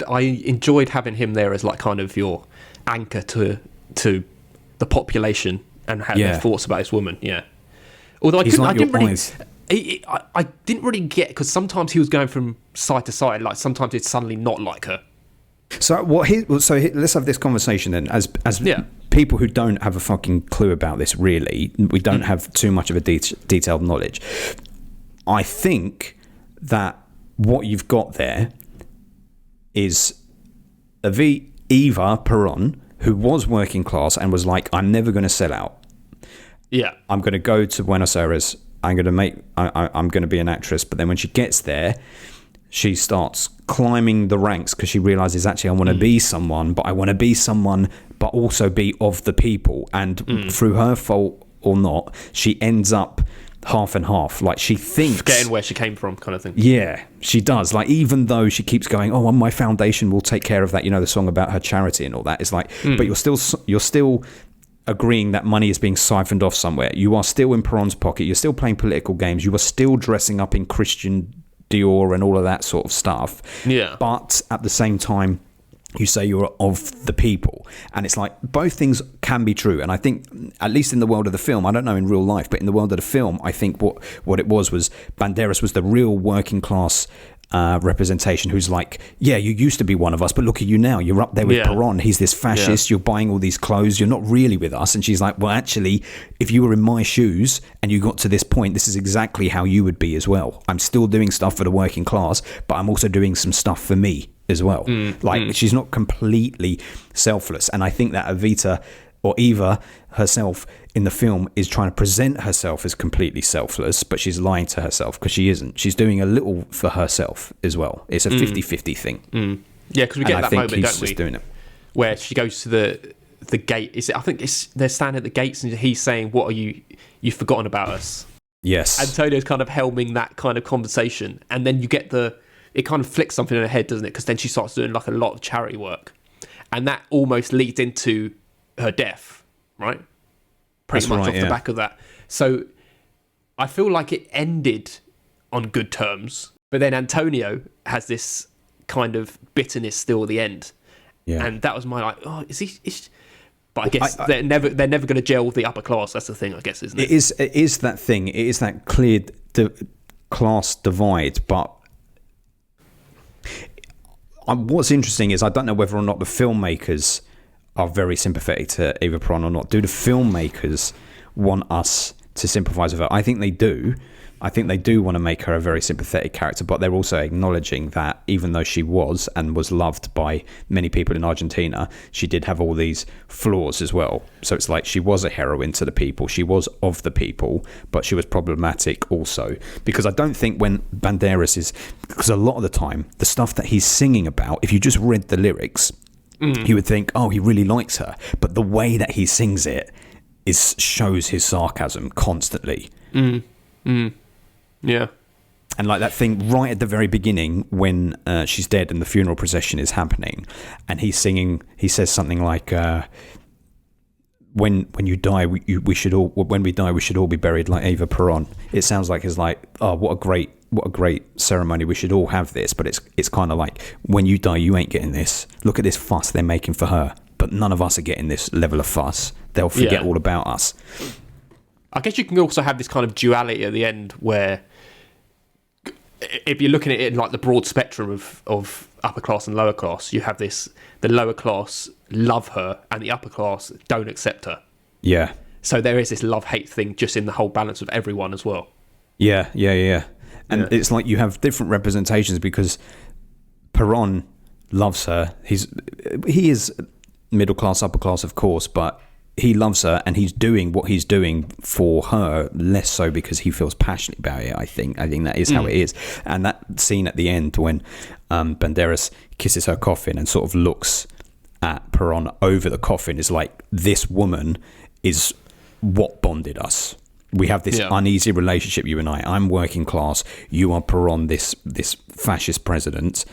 I enjoyed having him there as like kind of your anchor to the population and have their thoughts about this woman. Yeah. Although I didn't really get, because sometimes he was going from side to side, like sometimes it's suddenly not like her. So let's have this conversation then, as people who don't have a fucking clue about this. Really, we don't have too much of a detailed knowledge. I think that what you've got there is Eva Perón, who was working class and was like, I'm never going to sell out. Yeah, I'm going to go to Buenos Aires. I'm going to be an actress. But then when she gets there, she starts climbing the ranks because she realizes actually I want to be someone, but I want to be someone, but also be of the people. And through her fault or not, she ends up half and half. Like she thinks getting where she came from, kind of thing. Yeah, she does. Like even though she keeps going, oh, my foundation will take care of that. You know, the song about her charity and all that. It's like, but you're still agreeing that money is being siphoned off somewhere. You are still in Perón's pocket. You're still playing political games. You are still dressing up in Christian Dior and all of that sort of stuff. Yeah. But at the same time, you say you're of the people. And it's like both things can be true. And I think, at least in the world of the film, I don't know in real life, but in the world of the film, I think what it was Banderas was the real working class representation who's like, yeah, you used to be one of us, but look at you now. You're up there with Perón. He's this fascist. You're buying all these clothes. You're not really with us. And she's like, well, actually, if you were in my shoes and you got to this point, this is exactly how you would be as well. I'm still doing stuff for the working class, but I'm also doing some stuff for me as well. She's not completely selfless. And I think that Evita or Eva herself in the film is trying to present herself as completely selfless, but she's lying to herself because she isn't. She's doing a little for herself as well. It's a 50-50 thing. Yeah, because we get that moment, don't we? Doing it. Where she goes to the gate. They're standing at the gates and he's saying, what are you've forgotten about us? Yes. Antonio's kind of helming that kind of conversation. And then you get it kind of flicks something in her head, doesn't it? Because then she starts doing like a lot of charity work. And that almost leads into her death, right? Pretty much off the back of that. So I feel like it ended on good terms, but then Antonio has this kind of bitterness still at the end. Yeah. And that was my like, oh, is he? But I guess they're never going to gel with the upper class. That's the thing, I guess, isn't it? It is that thing. It is that clear class divide. But What's interesting is I don't know whether or not the filmmakers are very sympathetic to Eva Peron or not. Do the filmmakers want us to sympathise with her? I think they do. I think they do want to make her a very sympathetic character, but they're also acknowledging that even though she was and was loved by many people in Argentina, she did have all these flaws as well. So it's like she was a heroine to the people, she was of the people, but she was problematic also. Because I don't think when Banderas is... Because a lot of the time, the stuff that he's singing about, if you just read the lyrics, you would think, oh, he really likes her. But the way that he sings it shows his sarcasm constantly. Yeah. And like that thing right at the very beginning when she's dead and the funeral procession is happening, and he's singing, he says something like, when you die, we should all be buried like Eva Peron. It sounds like it's like, oh, what a great ceremony. We should all have this. But it's kind of like, when you die, you ain't getting this. Look at this fuss they're making for her. But none of us are getting this level of fuss. They'll forget all about us. I guess you can also have this kind of duality at the end where, if you're looking at it in like the broad spectrum of upper class and lower class, you have the lower class love her and the upper class don't accept her. Yeah. So there is this love-hate thing just in the whole balance of everyone as well. Yeah. And it's like you have different representations because Peron loves her. He is middle class, upper class, of course, but he loves her and he's doing what he's doing for her, less so because he feels passionate about it. I think that is how it is. And that scene at the end when Banderas kisses her coffin and sort of looks at Peron over the coffin is like, this woman is what bonded us. We have this uneasy relationship, you and I. I'm working class. You are Peron, this fascist president.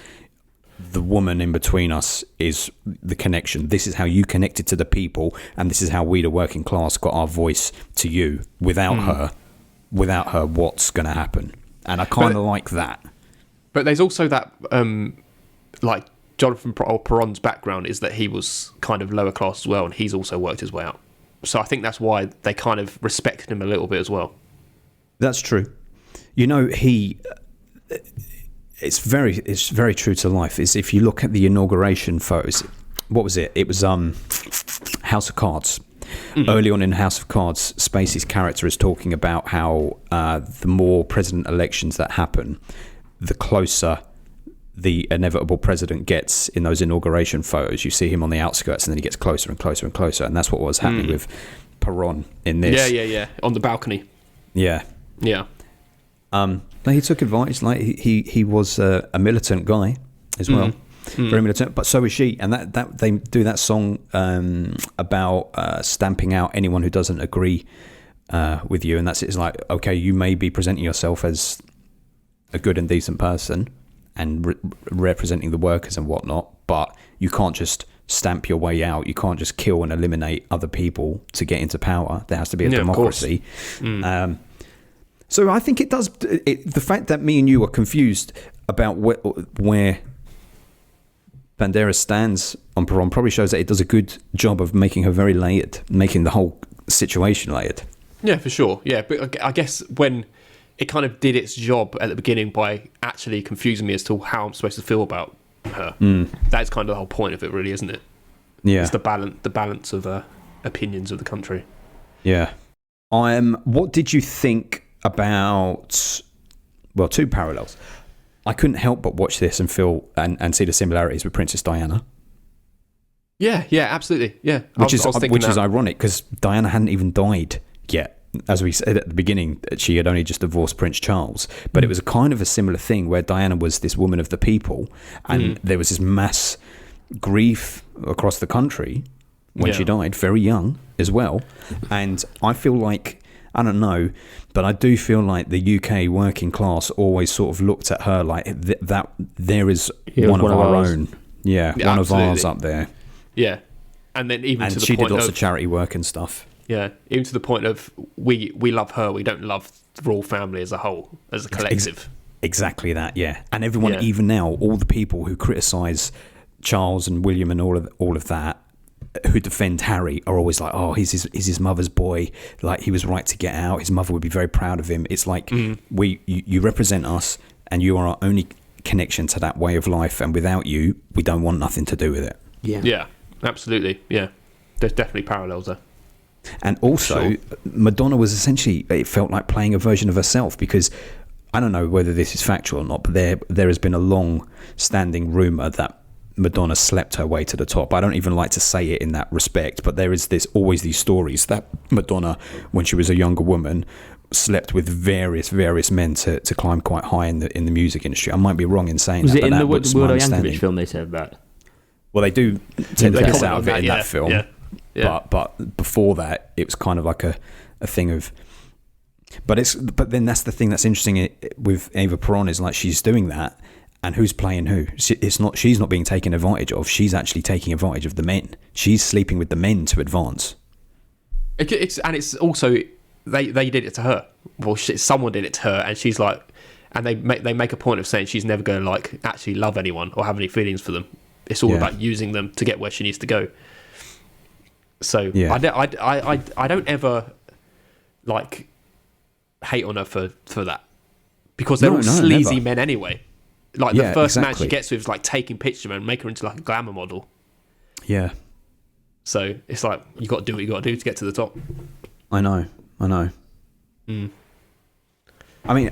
The woman in between us is the connection. This is how you connected to the people, and this is how we, the working class, got our voice to you. Without her, what's going to happen? And I kind of like that. But there's also that, like Jonathan Peron's background is that he was kind of lower class as well, and he's also worked his way out. So I think that's why they kind of respected him a little bit as well. That's true. You know, it's very true to life. Is if you look at the inauguration photos, what was it? It was House of Cards. Early on in House of Cards, Spacey's character is talking about how the more president elections that happen, the closer the inevitable president gets in those inauguration photos. You see him on the outskirts, and then he gets closer and closer and closer, and that's what was happening with Peron in this. Yeah, on the balcony. Yeah. He took advantage. Like he was a militant guy as well, very militant. But so is she, and that they do that song about stamping out anyone who doesn't agree with you, and it's like, okay, you may be presenting yourself as a good and decent person and representing the workers and whatnot, but you can't just stamp your way out. You can't just kill and eliminate other people to get into power. There has to be a democracy. So I think it does. The fact that me and you are confused about where Banderas stands on Peron probably shows that it does a good job of making her very layered, making the whole situation layered. Yeah, for sure. Yeah, but I guess when it kind of did its job at the beginning by actually confusing me as to how I'm supposed to feel about her. That's kind of the whole point of it, really, isn't it? Yeah, it's the balance of opinions of the country. Yeah. What did you think about? Well, two parallels. I couldn't help but watch this and feel and see the similarities with Princess Diana. Yeah, absolutely. Yeah, which is ironic because Diana hadn't even died yet. As we said at the beginning, she had only just divorced Prince Charles. But it was kind of a similar thing where Diana was this woman of the people, and there was this mass grief across the country when she died, very young as well. And I feel like, I don't know, but I do feel like the UK working class always sort of looked at her like that there is one of our own. Yeah, one of ours up there. Yeah. And then even to the point she did lots of charity work and stuff. Yeah, even to the point of we love her, we don't love the royal family as a whole, as a collective. Exactly that, yeah. And everyone, even now, all the people who criticise Charles and William and all of that, who defend Harry, are always like, oh, he's his mother's boy. Like, he was right to get out. His mother would be very proud of him. It's like, you represent us, and you are our only connection to that way of life, and without you, we don't want nothing to do with it. Yeah, absolutely. Yeah, there's definitely parallels there. And also, Madonna was essentially, it felt like playing a version of herself, because I don't know whether this is factual or not, but there has been a long-standing rumour that Madonna slept her way to the top. I don't even like to say it in that respect, but there is always these stories that Madonna, when she was a younger woman, slept with various men to climb quite high in the music industry. I might be wrong in saying was that. Was it in the Weird Yankovic film they said that? Well, they do take the piss out of it in that film. Yeah. But before that, it was kind of like a thing of... But then that's the thing that's interesting with Eva Peron, is like she's doing that, and who's playing who? She's not being taken advantage of. She's actually taking advantage of the men. She's sleeping with the men to advance. It's also they did it to her. Well, someone did it to her, and she's like, and they make a point of saying she's never going to like actually love anyone or have any feelings for them. It's all about using them to get where she needs to go. So I don't ever like hate on her for that, because they're all sleazy men anyway. Like the first man she gets with is like taking pictures of her and make her into like a glamour model. Yeah. So it's like you got to do what you got to do to get to the top. I know. Mm. I mean,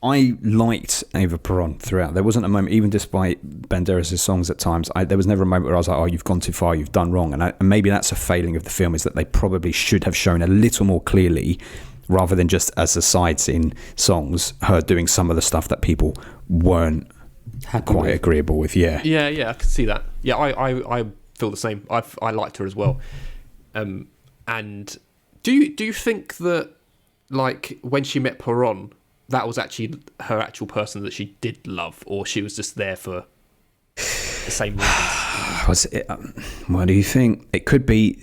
I liked Eva Peron throughout. There wasn't a moment, even despite Banderas' songs at times, there was never a moment where I was like, oh, you've gone too far, you've done wrong. And maybe that's a failing of the film, is that they probably should have shown a little more clearly, rather than just as asides in songs, her doing some of the stuff that people weren't quite agreeable with. Yeah, I can see that. Yeah, I feel the same. I liked her as well. And do you think that, like, when she met Peron, that was actually her actual person that she did love, or she was just there for the same reasons? What do you think? It could be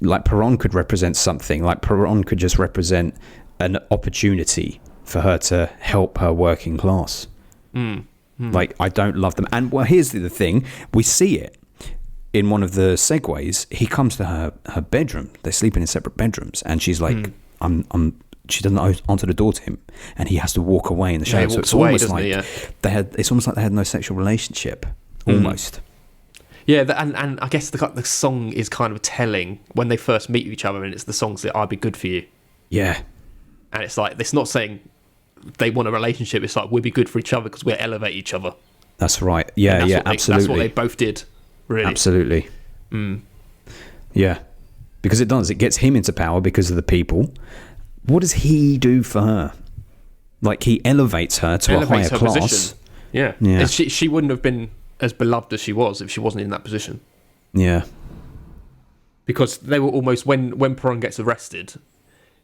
like Peron could represent something. Like Peron could just represent an opportunity for her to help her working class. Like, I don't love them. And well, here's the thing: we see it in one of the segues. He comes to her bedroom. They're sleeping in separate bedrooms, and she's like, she doesn't answer the door to him, and he has to walk away in the shower. So it's almost like it's almost like they had no sexual relationship, almost. Yeah, and I guess the song is kind of telling when they first meet each other, and it's the songs that "I'd Be Good For You." Yeah, and it's like, it's not saying they want a relationship. It's like, we'll be good for each other because we'll elevate each other. That's right. Yeah, absolutely. That's what they both did. Really, absolutely. Yeah, because it does. It gets him into power because of the people. What does he do for her? Like, he elevates her to a higher class. Position. Yeah. She wouldn't have been as beloved as she was if she wasn't in that position. Yeah. Because they were almost, when Peron gets arrested,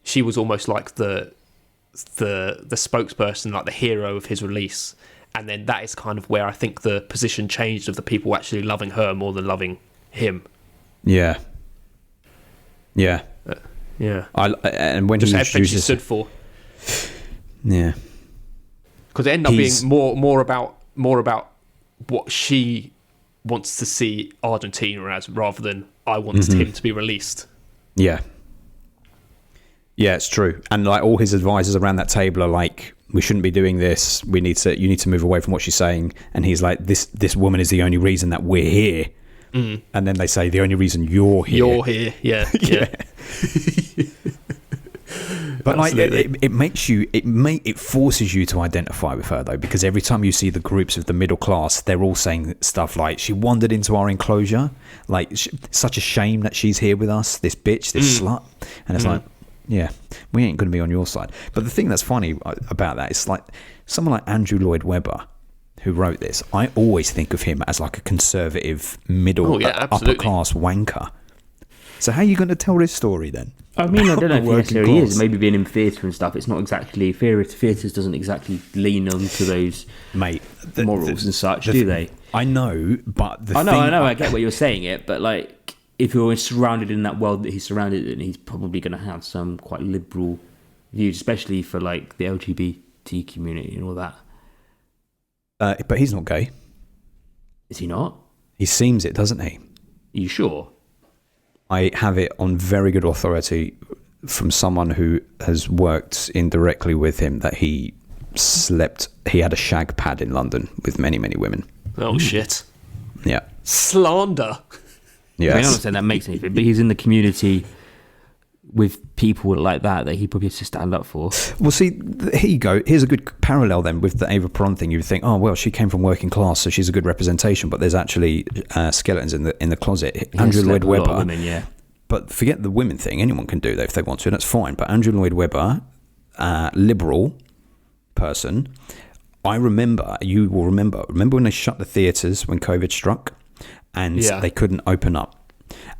she was almost like the spokesperson, like the hero of his release. And then that is kind of where I think the position changed, of the people actually loving her more than loving him. Yeah. Yeah. And when just everything she stood for. Yeah. Because it ended up being more about what she wants to see Argentina as, rather than I want him to be released. Yeah. Yeah, it's true. And like, all his advisors around that table are like, we shouldn't be doing this. You need to move away from what she's saying. And he's like, this woman is the only reason that we're here. And then they say, the only reason you're here. You're here. Yeah. But like, it forces you to identify with her, though, because every time you see the groups of the middle class, they're all saying stuff like, she wandered into our enclosure, like, such a shame that she's here with us, this bitch, this slut. And it's like, yeah, we ain't going to be on your side. But the thing that's funny about that is, like, someone like Andrew Lloyd Webber, who wrote this, I always think of him as like a conservative middle upper class wanker. So how are you going to tell this story then? I mean, I don't know if he necessarily is. Maybe being in theatre and stuff, it's not exactly... Theatres doesn't exactly lean onto those morals and such, do they? I know, but I know, I get what you're saying it, but like, if you're surrounded in that world that he's surrounded in, he's probably going to have some quite liberal views, especially for like the LGBT community and all that. But he's not gay. Is he not? He seems it, doesn't he? Are you sure? I have it on very good authority from someone who has worked indirectly with him that he slept. He had a shag pad in London with many, many women. Oh shit! Yeah, slander. Yeah, I mean, I'm not saying that makes anything, but he's in the community with people like that he probably has to stand up for. Well, see, here you go. Here's a good parallel then with the Ava Peron thing. You would think, oh well, she came from working class, so she's a good representation. But there's actually skeletons in the closet. Andrew Lloyd Webber. Women, yeah. But forget the women thing. Anyone can do that if they want to. That's fine. But Andrew Lloyd Webber, liberal person. I remember. You will remember. Remember when they shut the theatres when COVID struck, and they couldn't open up.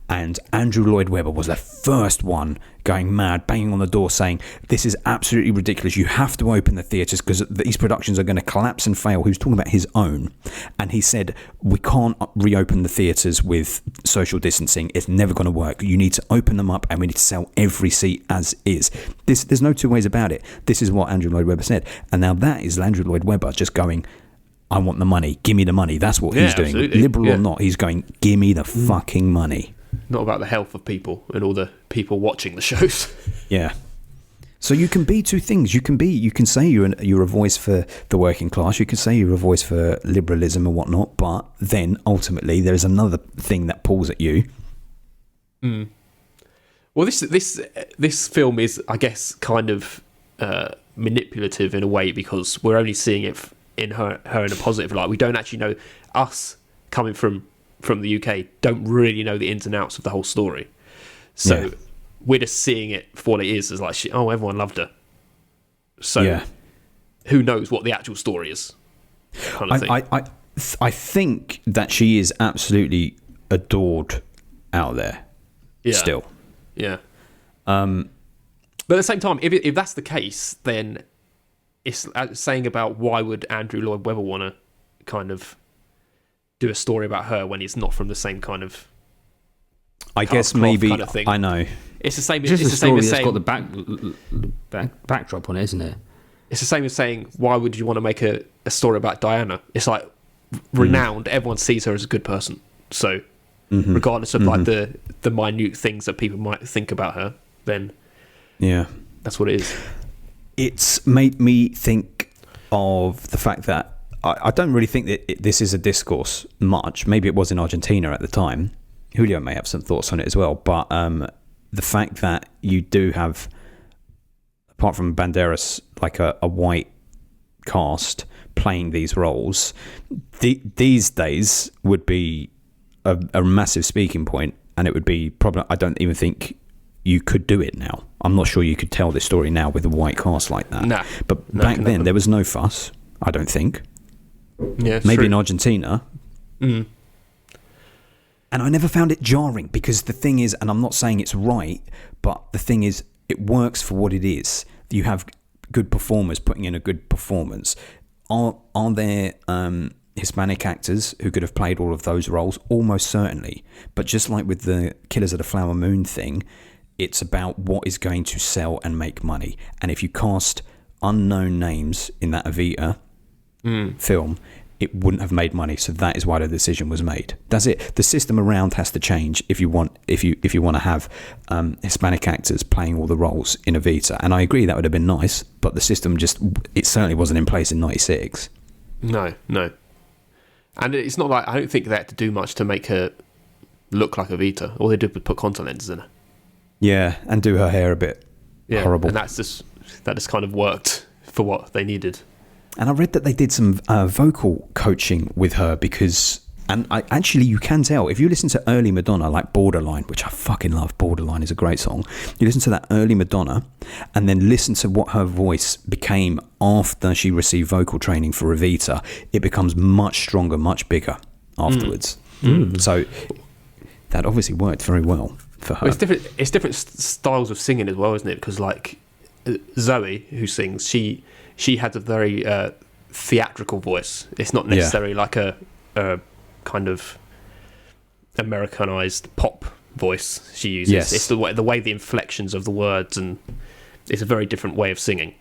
And Andrew Lloyd Webber was the first one going mad, banging on the door saying, this is absolutely ridiculous. You have to open the theatres because these productions are going to collapse and fail. He was talking about his own. And he said, we can't reopen the theatres with social distancing. It's never going to work. You need to open them up and we need to sell every seat as is. There's no two ways about it. This is what Andrew Lloyd Webber said. And now that is Andrew Lloyd Webber just going, I want the money. Give me the money. That's what he's doing. Absolutely. Liberal or not, he's going, give me the fucking money. Not about the health of people and all the people watching the shows. Yeah. So you can be two things. You can say you're a voice for the working class. You can say you're a voice for liberalism and whatnot. But then ultimately, there's another thing that pulls at you. Mm. Well, this film is, I guess, kind of manipulative in a way because we're only seeing it in her in a positive light. We don't actually know, us coming from the UK don't really know the ins and outs of the whole story, so we're just seeing it for what it is, as like, everyone loved her, so who knows what the actual story is, kind of thing. I think that she is absolutely adored out there still. But at the same time, if that's the case, then it's saying about why would Andrew Lloyd Webber want to kind of do a story about her when he's not from the same kind of I guess maybe kind of thing. I know it's the same. It's the same as saying got the backdrop on it, isn't it? It's the same as saying why would you want to make a story about Diana? It's like renowned. Everyone sees her as a good person. So regardless of like the minute things that people might think about her, then that's what it is. It's made me think of the fact that I don't really think that this is a discourse much. Maybe it was in Argentina at the time. Julio may have some thoughts on it as well. But the fact that you do have, apart from Banderas, like a white cast playing these roles, these days would be a massive speaking point. And it would be probably, I don't even think you could do it now. I'm not sure you could tell this story now with a white cast like that. Nah, but back then, there was no fuss, I don't think. Yeah, maybe true. in Argentina. And I never found it jarring because the thing is, and I'm not saying it's right, but the thing is, it works for what it is. You have good performers putting in a good performance. Are there Hispanic actors who could have played all of those roles? Almost certainly. But just like with the Killers of the Flower Moon thing, it's about what is going to sell and make money. And if you cast unknown names in that Evita film, it wouldn't have made money. So that is why the decision was made. That's it. The system around has to change if you want to have Hispanic actors playing all the roles in Evita. And I agree that would have been nice, but the system it certainly wasn't in place in '96. No. And it's not like, I don't think they had to do much to make her look like Evita. All they did was put contact lenses in her. Yeah, and do her hair a bit horrible. And that just kind of worked for what they needed. And I read that they did some vocal coaching with her because, and actually you can tell, if you listen to early Madonna, like Borderline, which I fucking love, Borderline is a great song, you listen to that early Madonna and then listen to what her voice became after she received vocal training for Evita, it becomes much stronger, much bigger afterwards. So that obviously worked very well for her. Well, it's different styles of singing as well, isn't it? Because like Zoe, who sings, she has a very theatrical voice. It's not necessarily like a kind of Americanized pop voice she uses. Yes. It's the way the inflections of the words, and it's a very different way of singing.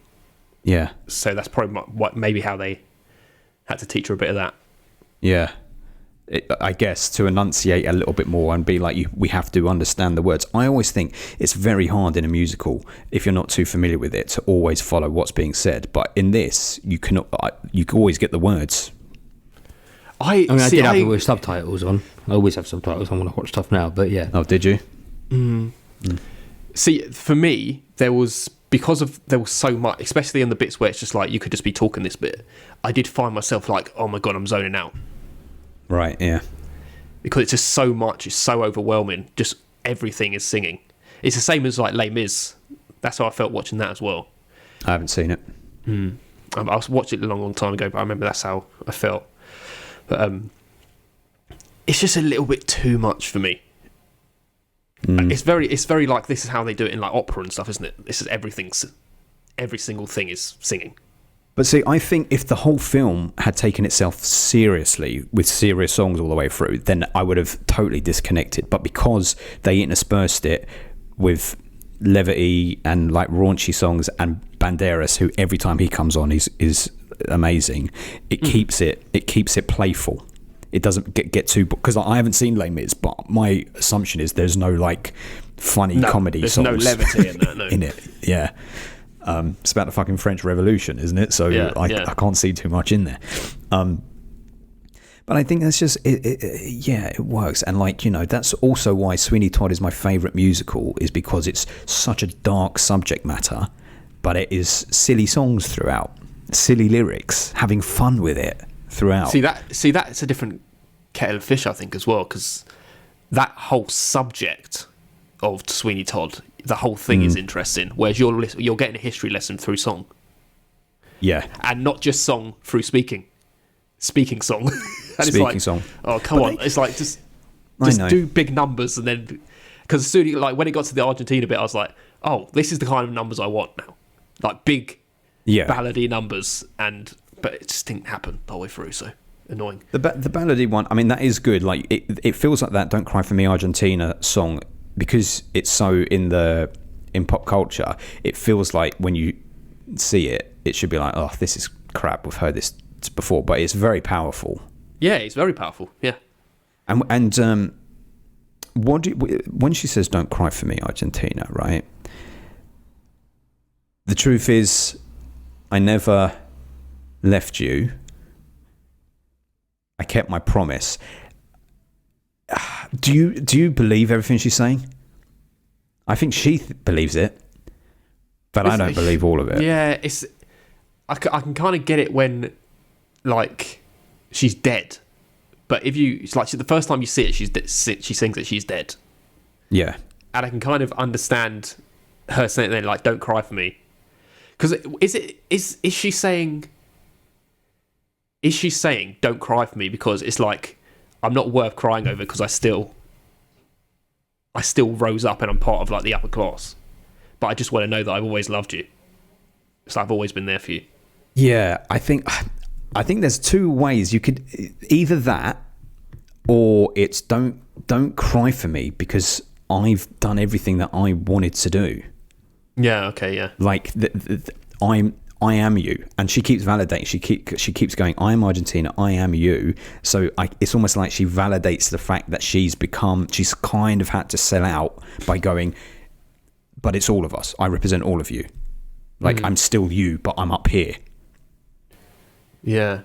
Yeah. So that's probably maybe how they had to teach her a bit of that. Yeah. I guess, to enunciate a little bit more and be like, we have to understand the words. I always think it's very hard in a musical, if you're not too familiar with it, to always follow what's being said. But in this, you can always get the words. I did have it with subtitles on. I always have subtitles on when I watch stuff now, but yeah. Oh, did you? See, for me, there was so much, especially in the bits where it's just like, you could just be talking this bit. I did find myself like, oh my God, I'm zoning out. Right, yeah. Because it's just so much, it's so overwhelming. Just everything is singing. It's the same as like Les Mis. That's how I felt watching that as well. I haven't seen it. I watched it a long time ago, but I remember that's how I felt. But it's just a little bit too much for me. It's very like, this is how they do it in like opera and stuff, isn't it? This is every single thing is singing. But see, I think if the whole film had taken itself seriously with serious songs all the way through, then I would have totally disconnected. But because they interspersed it with levity and like raunchy songs, and Banderas, who every time he comes on is amazing, it keeps it playful. It doesn't get too, because I haven't seen Les Mis, but my assumption is there's no like funny comedy songs. There's no levity in that. No. In it, yeah. It's about the fucking French Revolution, isn't it? So I can't see too much in there. But I think that's just it works. And like, that's also why Sweeney Todd is my favourite musical, is because it's such a dark subject matter, but it is silly songs throughout, silly lyrics, having fun with it throughout. See that's a different kettle of fish, I think, as well, because that whole subject of Sweeney Todd, the whole thing is interesting, whereas you're getting a history lesson through song. Yeah. And not just song through speaking song. And speaking it's like, song. Oh, come on. It's like, just do big numbers, and then, because soon, like when it got to the Argentina bit, I was like, oh, this is the kind of numbers I want now. Like big ballady numbers, but it just didn't happen the whole way through, so annoying. The ballady one, I mean, that is good. Like it feels like that Don't Cry For Me Argentina song, because it's so in pop culture, it feels like when you see it, it should be like, oh, this is crap, we've heard this before, but it's very powerful. Yeah, it's very powerful. Yeah. And when she says "Don't cry for me, Argentina," right? The truth is, I never left you. I kept my promise. Do you believe everything she's saying? I think she believes it, but I don't believe all of it. Yeah, I can kind of get it when, like, she's dead, but it's like the first time you see it, she sings that she's dead. Yeah, and I can kind of understand her saying then, like, "Don't cry for me," because is she saying "Don't cry for me" because it's like, I'm not worth crying over because I still rose up and I'm part of like the upper class, but I just want to know that I've always loved you, so I've always been there for you. Yeah, I think there's two ways you could, either that, or it's don't cry for me because I've done everything that I wanted to do. Yeah. Okay. Yeah. Like I am you, and she keeps validating. She keeps going, I am Argentina, I am you. So it's almost like she validates the fact that she's kind of had to sell out by going, but it's all of us. I represent all of you. Like I'm still you, but I'm up here. Yeah.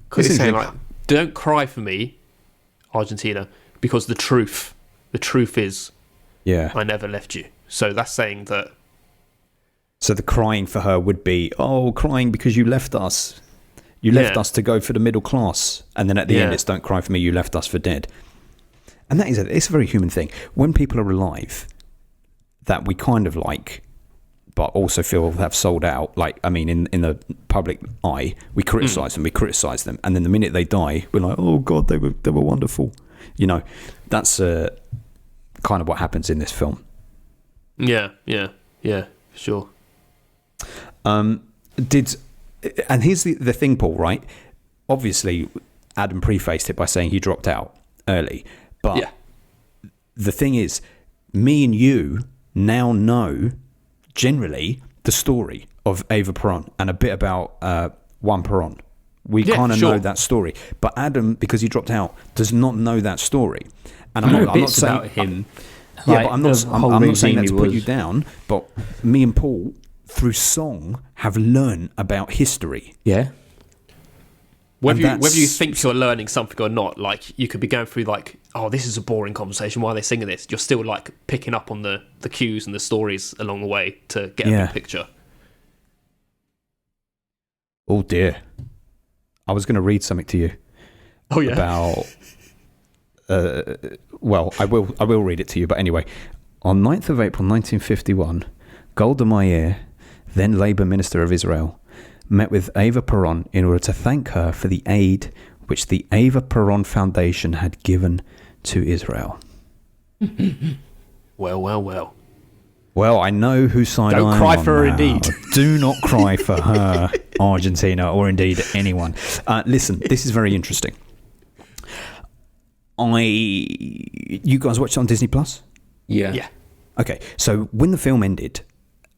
Because it's saying like, don't cry for me, Argentina, because the truth is, I never left you. So that's saying that. So the crying for her would be, oh, crying because you left us. You left us to go for the middle class. And then at the end, it's don't cry for me, you left us for dead. And it's a very human thing. When people are alive, that we kind of like, but also feel have sold out. Like, I mean, in the public eye, we criticise them. And then the minute they die, we're like, oh God, they were wonderful. That's kind of what happens in this film. Yeah, sure. And here's the thing, Paul, right? Obviously, Adam prefaced it by saying he dropped out early. But the thing is, me and you now know, generally, the story of Eva Peron and a bit about Juan Peron. We kind of know that story. But Adam, because he dropped out, does not know that story. And I'm not saying about him. Yeah, but I'm not saying that to put you down. But me and Paul, through song, have learned about history. Yeah. Whether you think you're learning something or not, like you could be going through like, oh, this is a boring conversation. Why are they singing this? You're still like picking up on the cues and the stories along the way to get a big picture. Oh dear. I was going to read something to you. Oh yeah. About. Well, I will read it to you. But anyway, on 9th of April 1951, Golda Meir, then Labour Minister of Israel, met with Eva Peron in order to thank her for the aid which the Eva Peron Foundation had given to Israel. Well. Well, I know whose side I'm on. Don't cry for her, indeed. Do not cry for her, Argentina, or indeed anyone. Listen, this is very interesting. You guys watched it on Disney Plus? Yeah. Okay, so when the film ended,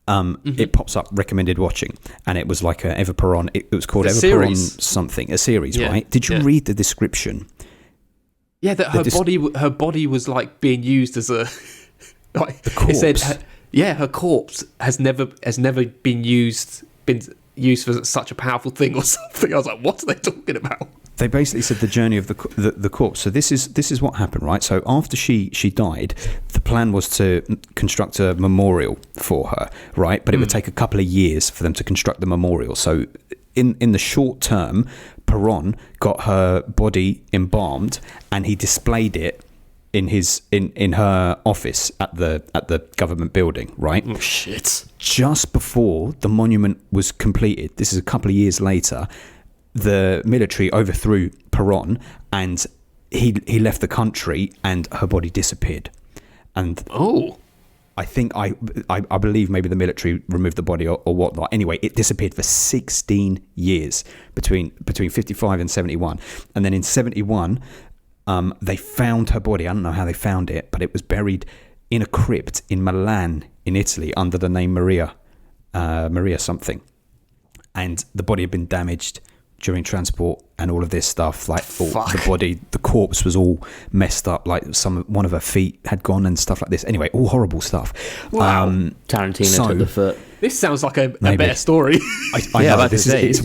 it pops up recommended watching, and it was like a Eva Peron. It was called Eva Peron something, a series, right? Did you read the description? Yeah, that her body was like being used as a like the corpse. It said, her corpse has never been used for such a powerful thing or something. I was like, what are they talking about? They basically said the journey of the corpse. So this is what happened, right? So after she died, the plan was to construct a memorial for her, right? But it would take a couple of years for them to construct the memorial. So in the short term, Peron got her body embalmed, and he displayed it in her office at the government building, right? Oh shit! Just before the monument was completed, this is a couple of years later, the military overthrew Peron, and he left the country, and her body disappeared. And I think I believe maybe the military removed the body or whatnot. Anyway, it disappeared for 16 years between 55 and 71, and then in 71. They found her body. I don't know how they found it, but it was buried in a crypt in Milan, in Italy, under the name Maria something. And the body had been damaged during transport and all of this stuff. Like the corpse was all messed up. Like one of her feet had gone and stuff like this. Anyway, all horrible stuff. Wow. Tarantino took the foot. This sounds like a better story. I know, it's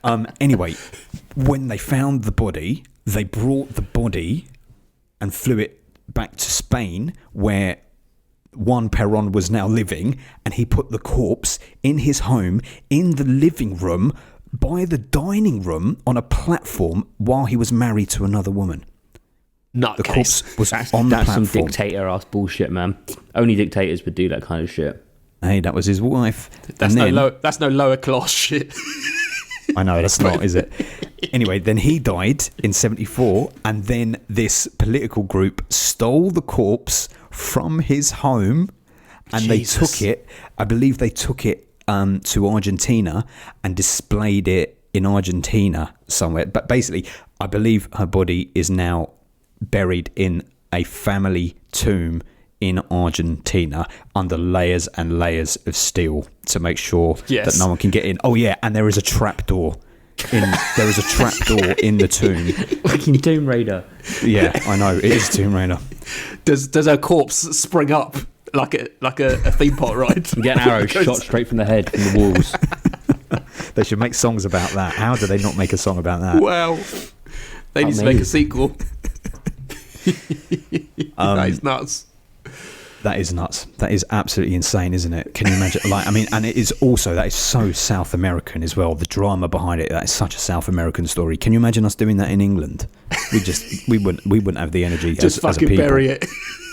wild. Anyway, when they found the body, they brought the body and flew it back to Spain, where Juan Perón was now living, and he put the corpse in his home, in the living room, by the dining room, on a platform, while he was married to another woman. The corpse was on the platform. That's some dictator-ass bullshit, man. Only dictators would do that kind of shit. Hey, that was his wife. That's no lower class shit. I know, that's not, is it? Anyway, then he died in 74, and then this political group stole the corpse from his home, and they took it, I believe they took it to Argentina and displayed it in Argentina somewhere. But basically, I believe her body is now buried in a family tomb in Argentina under layers and layers of steel to make sure that no one can get in. Oh yeah, and there is a trapdoor. There is a trapdoor in the tomb. Fucking Tomb Raider. Yeah, I know, it is Tomb Raider. Does her corpse spring up like a theme park ride? You get an arrow shot straight from the head, from the walls. They should make songs about that. How do they not make a song about that? Well, they need to make a sequel. That is nuts. That is nuts. That is absolutely insane, isn't it? Can you imagine? And it is also, that is so South American as well. The drama behind it, that is such a South American story. Can you imagine us doing that in England? We wouldn't have the energy just as a fucking people. bury it.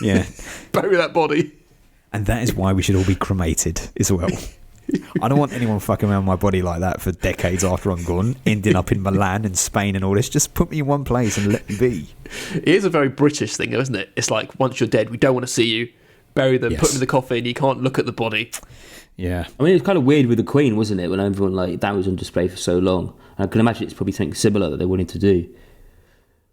Yeah. Bury that body. And that is why we should all be cremated as well. I don't want anyone fucking around my body like that for decades after I'm gone, ending up in Milan and Spain and all this. Just put me in one place and let me be. It is a very British thing, isn't it? It's like, once you're dead, we don't want to see you. Bury them, put them in the coffin, you can't look at the body. Yeah. I mean, it's kind of weird with the Queen, wasn't it? When everyone, that was on display for so long. And I can imagine it's probably something similar that they wanted to do.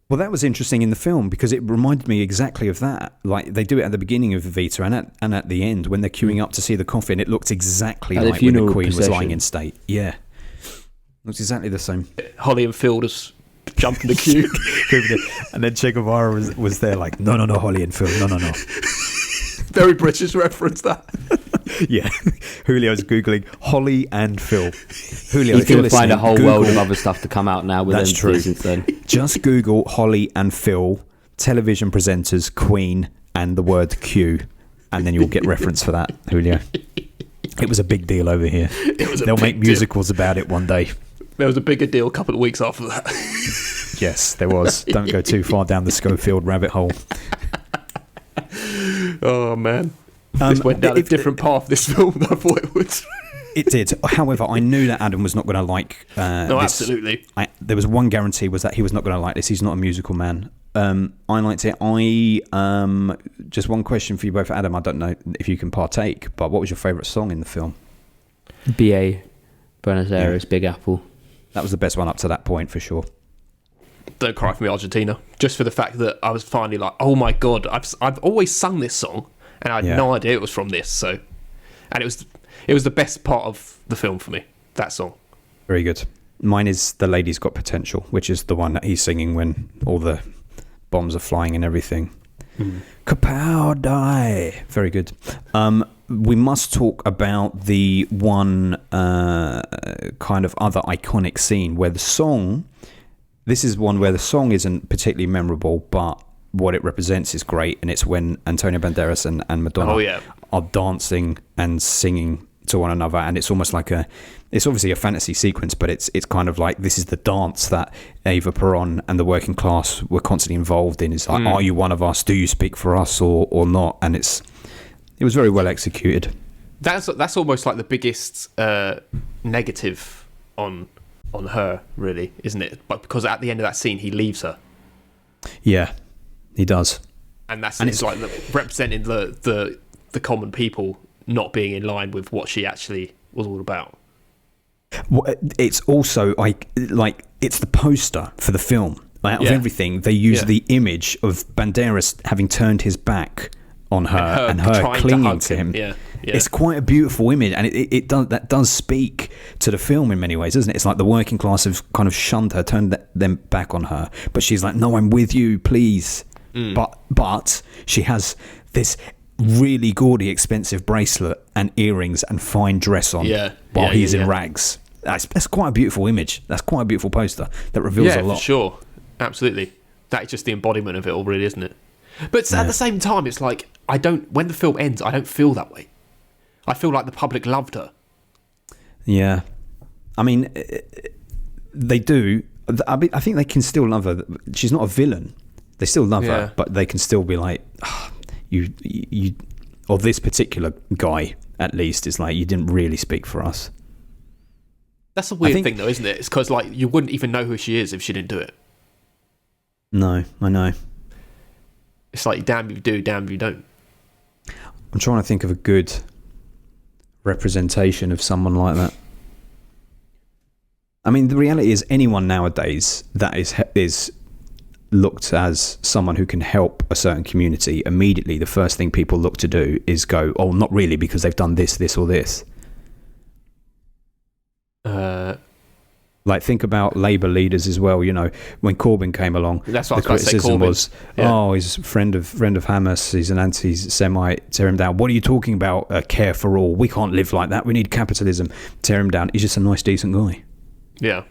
Well, that was interesting in the film because it reminded me exactly of that. Like, they do it at the beginning of Evita and at the end when they're queuing up to see the coffin. It looked exactly like when the Queen was lying in state. Yeah. Looks exactly the same. Holly and Phil just jumping the queue. And then Che Guevara was there like, no, Holly and Phil, no. Very British reference, that. Yeah. Julio's Googling Holly and Phil. Julio, he's going to find a whole world of other stuff to come out now with That's true. Since then. Just Google Holly and Phil, television presenters, Queen, and the word Q, and then you'll get reference for that, Julio. It was a big deal over here. They'll make musicals about it one day. There was a bigger deal a couple of weeks after that. Yes, there was. Don't go too far down the Schofield rabbit hole. Oh, man. This went down a different path, this film, than I thought it would. It did. However, I knew that Adam was not going to like no, this. Absolutely. There was one guarantee, was that he was not going to like this. He's not a musical man. I liked it. Just one question for you both, Adam. I don't know if you can partake, but what was your favourite song in the film? B.A. Buenos Aires, Big Apple. That was the best one up to that point, for sure. Don't Cry For Me, Argentina. Just for the fact that I was finally like, oh my God, I've always sung this song, and I had no idea it was from this. So, and it was the best part of the film for me, that song. Very good. Mine is The Lady's Got Potential, which is the one that he's singing when all the bombs are flying and everything. Kapow, die. Very good. We must talk about the one kind of other iconic scene where the song... This is one where the song isn't particularly memorable, but what it represents is great, and it's when Antonio Banderas and Madonna are dancing and singing to one another, and it's almost like it's obviously a fantasy sequence, but it's kind of like this is the dance that Eva Peron and the working class were constantly involved in. It's like, are you one of us? Do you speak for us or not? And it was very well executed. That's almost like the biggest negative on her, really, isn't it? But because at the end of that scene, he leaves her. Yeah, he does. And it's like representing the common people not being in line with what she actually was all about. Well, it's also like it's the poster for the film. Like, out of everything, they use the image of Banderas having turned his back on her and her clinging to him. Yeah. It's quite a beautiful image, and it does speak to the film in many ways, doesn't it? It's like the working class have kind of shunned her, turned them back on her, but she's like, no, I'm with you, please. But she has this really gaudy, expensive bracelet and earrings and fine dress on while he's in rags. That's quite a beautiful image. That's quite a beautiful poster that reveals a lot. Yeah, for sure. Absolutely. That's just the embodiment of it all, really, isn't it? But at the same time, it's like, when the film ends, I don't feel that way. I feel like the public loved her. Yeah. I mean, they do. I think they can still love her. She's not a villain. They still love her, but they can still be like, you, or this particular guy, at least, is like, you didn't really speak for us. That's a weird thing, though, isn't it? It's because, like, you wouldn't even know who she is if she didn't do it. No, I know. It's like, damn if you do, damn if you don't. I'm trying to think of a good representation of someone like that. I mean, the reality is anyone nowadays that is looked as someone who can help a certain community, immediately the first thing people look to do is go, oh, not really, because they've done this, this or this. Like, think about Labour leaders as well. You know, when Corbyn came along, that's what the criticism was, he's a friend of Hamas. He's an anti-Semite. Tear him down. What are you talking about? Care for all. We can't live like that. We need capitalism. Tear him down. He's just a nice, decent guy. Yeah.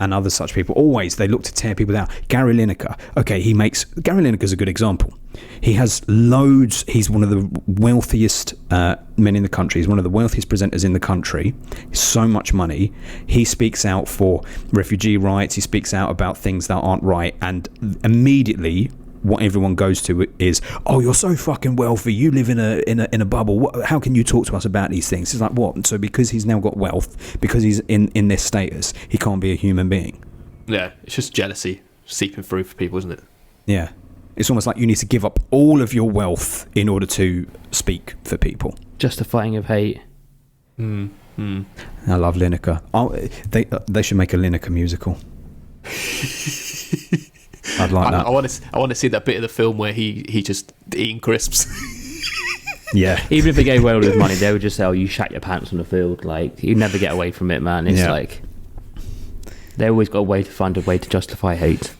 And other such people, always they look to tear people down. Gary Lineker. Okay, Gary Lineker's a good example. He has loads. He's one of the wealthiest men in the country. He's one of the wealthiest presenters in the country. So much money. He speaks out for refugee rights. He speaks out about things that aren't right. And immediately, what everyone goes to is, oh, you're so fucking wealthy. You live in a bubble. How can you talk to us about these things? It's like, what? So because he's now got wealth, because he's in this status, he can't be a human being. Yeah, it's just jealousy seeping through for people, isn't it? Yeah. It's almost like you need to give up all of your wealth in order to speak for people. Justifying of hate. I love Lineker. They should make a Lineker musical. I'd like that. I want to see that bit of the film where he just eating crisps. Yeah. Even if they gave away all this money, they would just say, "Oh, you shat your pants on the field." Like, you never get away from it, man. It's like they always got to find a way to justify hate.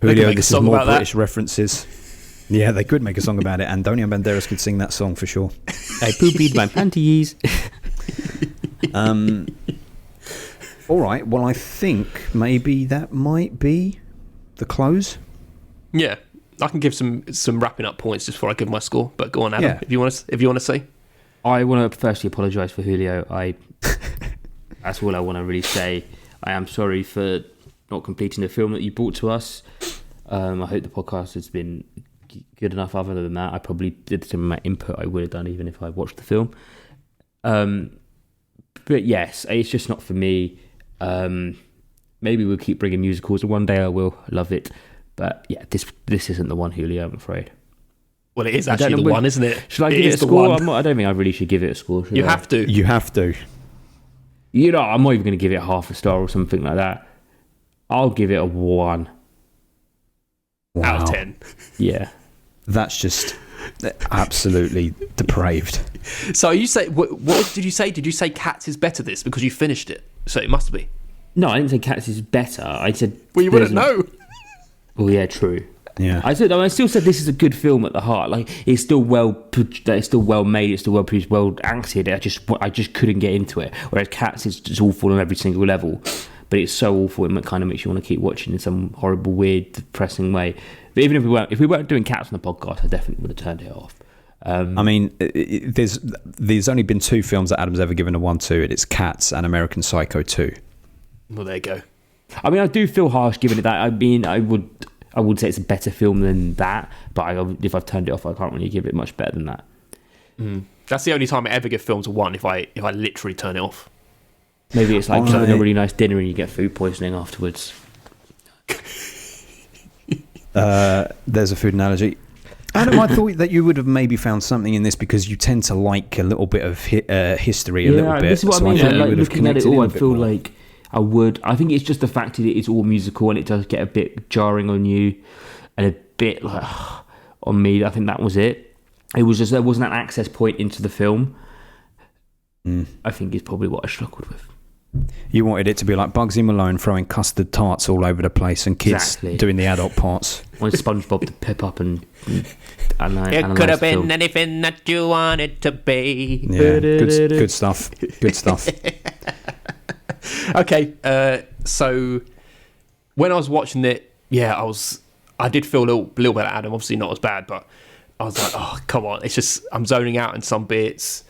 Julio, this is more British references. Yeah, they could make a song about it. Antonio Banderas could sing that song for sure. I poopied my panties. All right. Well, I think maybe that might be the close. Yeah, I can give some wrapping up points just before I give my score. But go on, Adam, if you want to say. I want to firstly apologise for Julio. That's all I want to really say. I am sorry for not completing the film that you brought to us. I hope the podcast has been good enough. Other than that, I probably did some of my input I would have done even if I watched the film. But yes, it's just not for me. Maybe we'll keep bringing musicals, and one day I will love it. But yeah, this isn't the one, Julio, I'm afraid. Well, it is actually the one, isn't it? Should I give it a score? I don't think I really should give it a score. You have to. You have to. You know, I'm not even going to give it half a star or something like that. I'll give it a 1. Wow. Out of 10. Yeah. That's just absolutely depraved. So you say, what did you say? Did you say Cats is better this because you finished it? So it must be. No, I didn't say Cats is better. I said... Well, you wouldn't know. Oh, yeah, true. Yeah. I still said this is a good film at the heart. Like, it's still well made, it's still well produced, well acted. I just couldn't get into it. Whereas Cats is just awful on every single level. But it's so awful, it kind of makes you want to keep watching in some horrible, weird, depressing way. But even if we weren't doing Cats on the podcast, I definitely would have turned it off. I mean, there's only been 2 films that Adam's ever given a 1 to. It's Cats and American Psycho 2. Well, there you go. I mean, I do feel harsh giving it that. I mean, I would say it's a better film than that, but if I've turned it off, I can't really give it much better than that. That's the only time I ever give films a 1 if I literally turn it off. Maybe it's like having a really nice dinner and you get food poisoning afterwards. There's a food analogy. Adam, I thought that you would have maybe found something in this because you tend to like a little bit of history, a little bit. This is what I mean. Like, looking at it all, I feel like I would. I think it's just the fact that it is all musical and it does get a bit jarring on you and a bit like on me. I think that was it. It was just there wasn't an access point into the film. I think is probably what I struggled with. You wanted it to be like Bugsy Malone throwing custard tarts all over the place and kids doing the adult parts. I wanted SpongeBob to pip up and it could have been anything that you wanted to be. Yeah, good stuff. Good stuff. Okay, so when I was watching it, I did feel a little bit like Adam. Obviously not as bad, but I was like, oh come on! It's just I'm zoning out in some bits.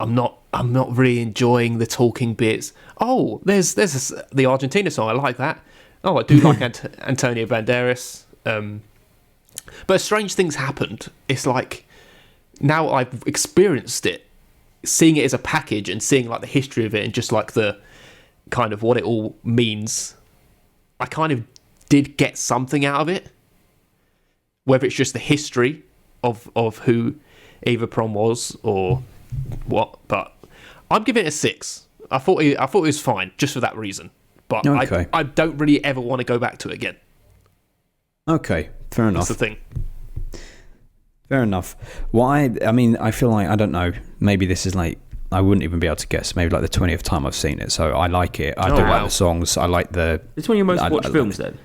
I'm not really enjoying the talking bits. Oh, there's the Argentina song. I like that. Oh, I do like Antonio Banderas. But strange things happened. It's like now I've experienced it, seeing it as a package and seeing like the history of it and just like the kind of what it all means. I kind of did get something out of it, whether it's just the history of who Eva Prom was or what, but I'm giving it a 6. I thought it was fine just for that reason, but okay. I don't really ever want to go back to it again. Okay, fair enough. That's the thing. Fair enough. Well, I mean, I feel like, I don't know, maybe this is like, I wouldn't even be able to guess, maybe like the 20th time I've seen it, so I like it. I do like the songs, I like the... It's one of your most watched films then?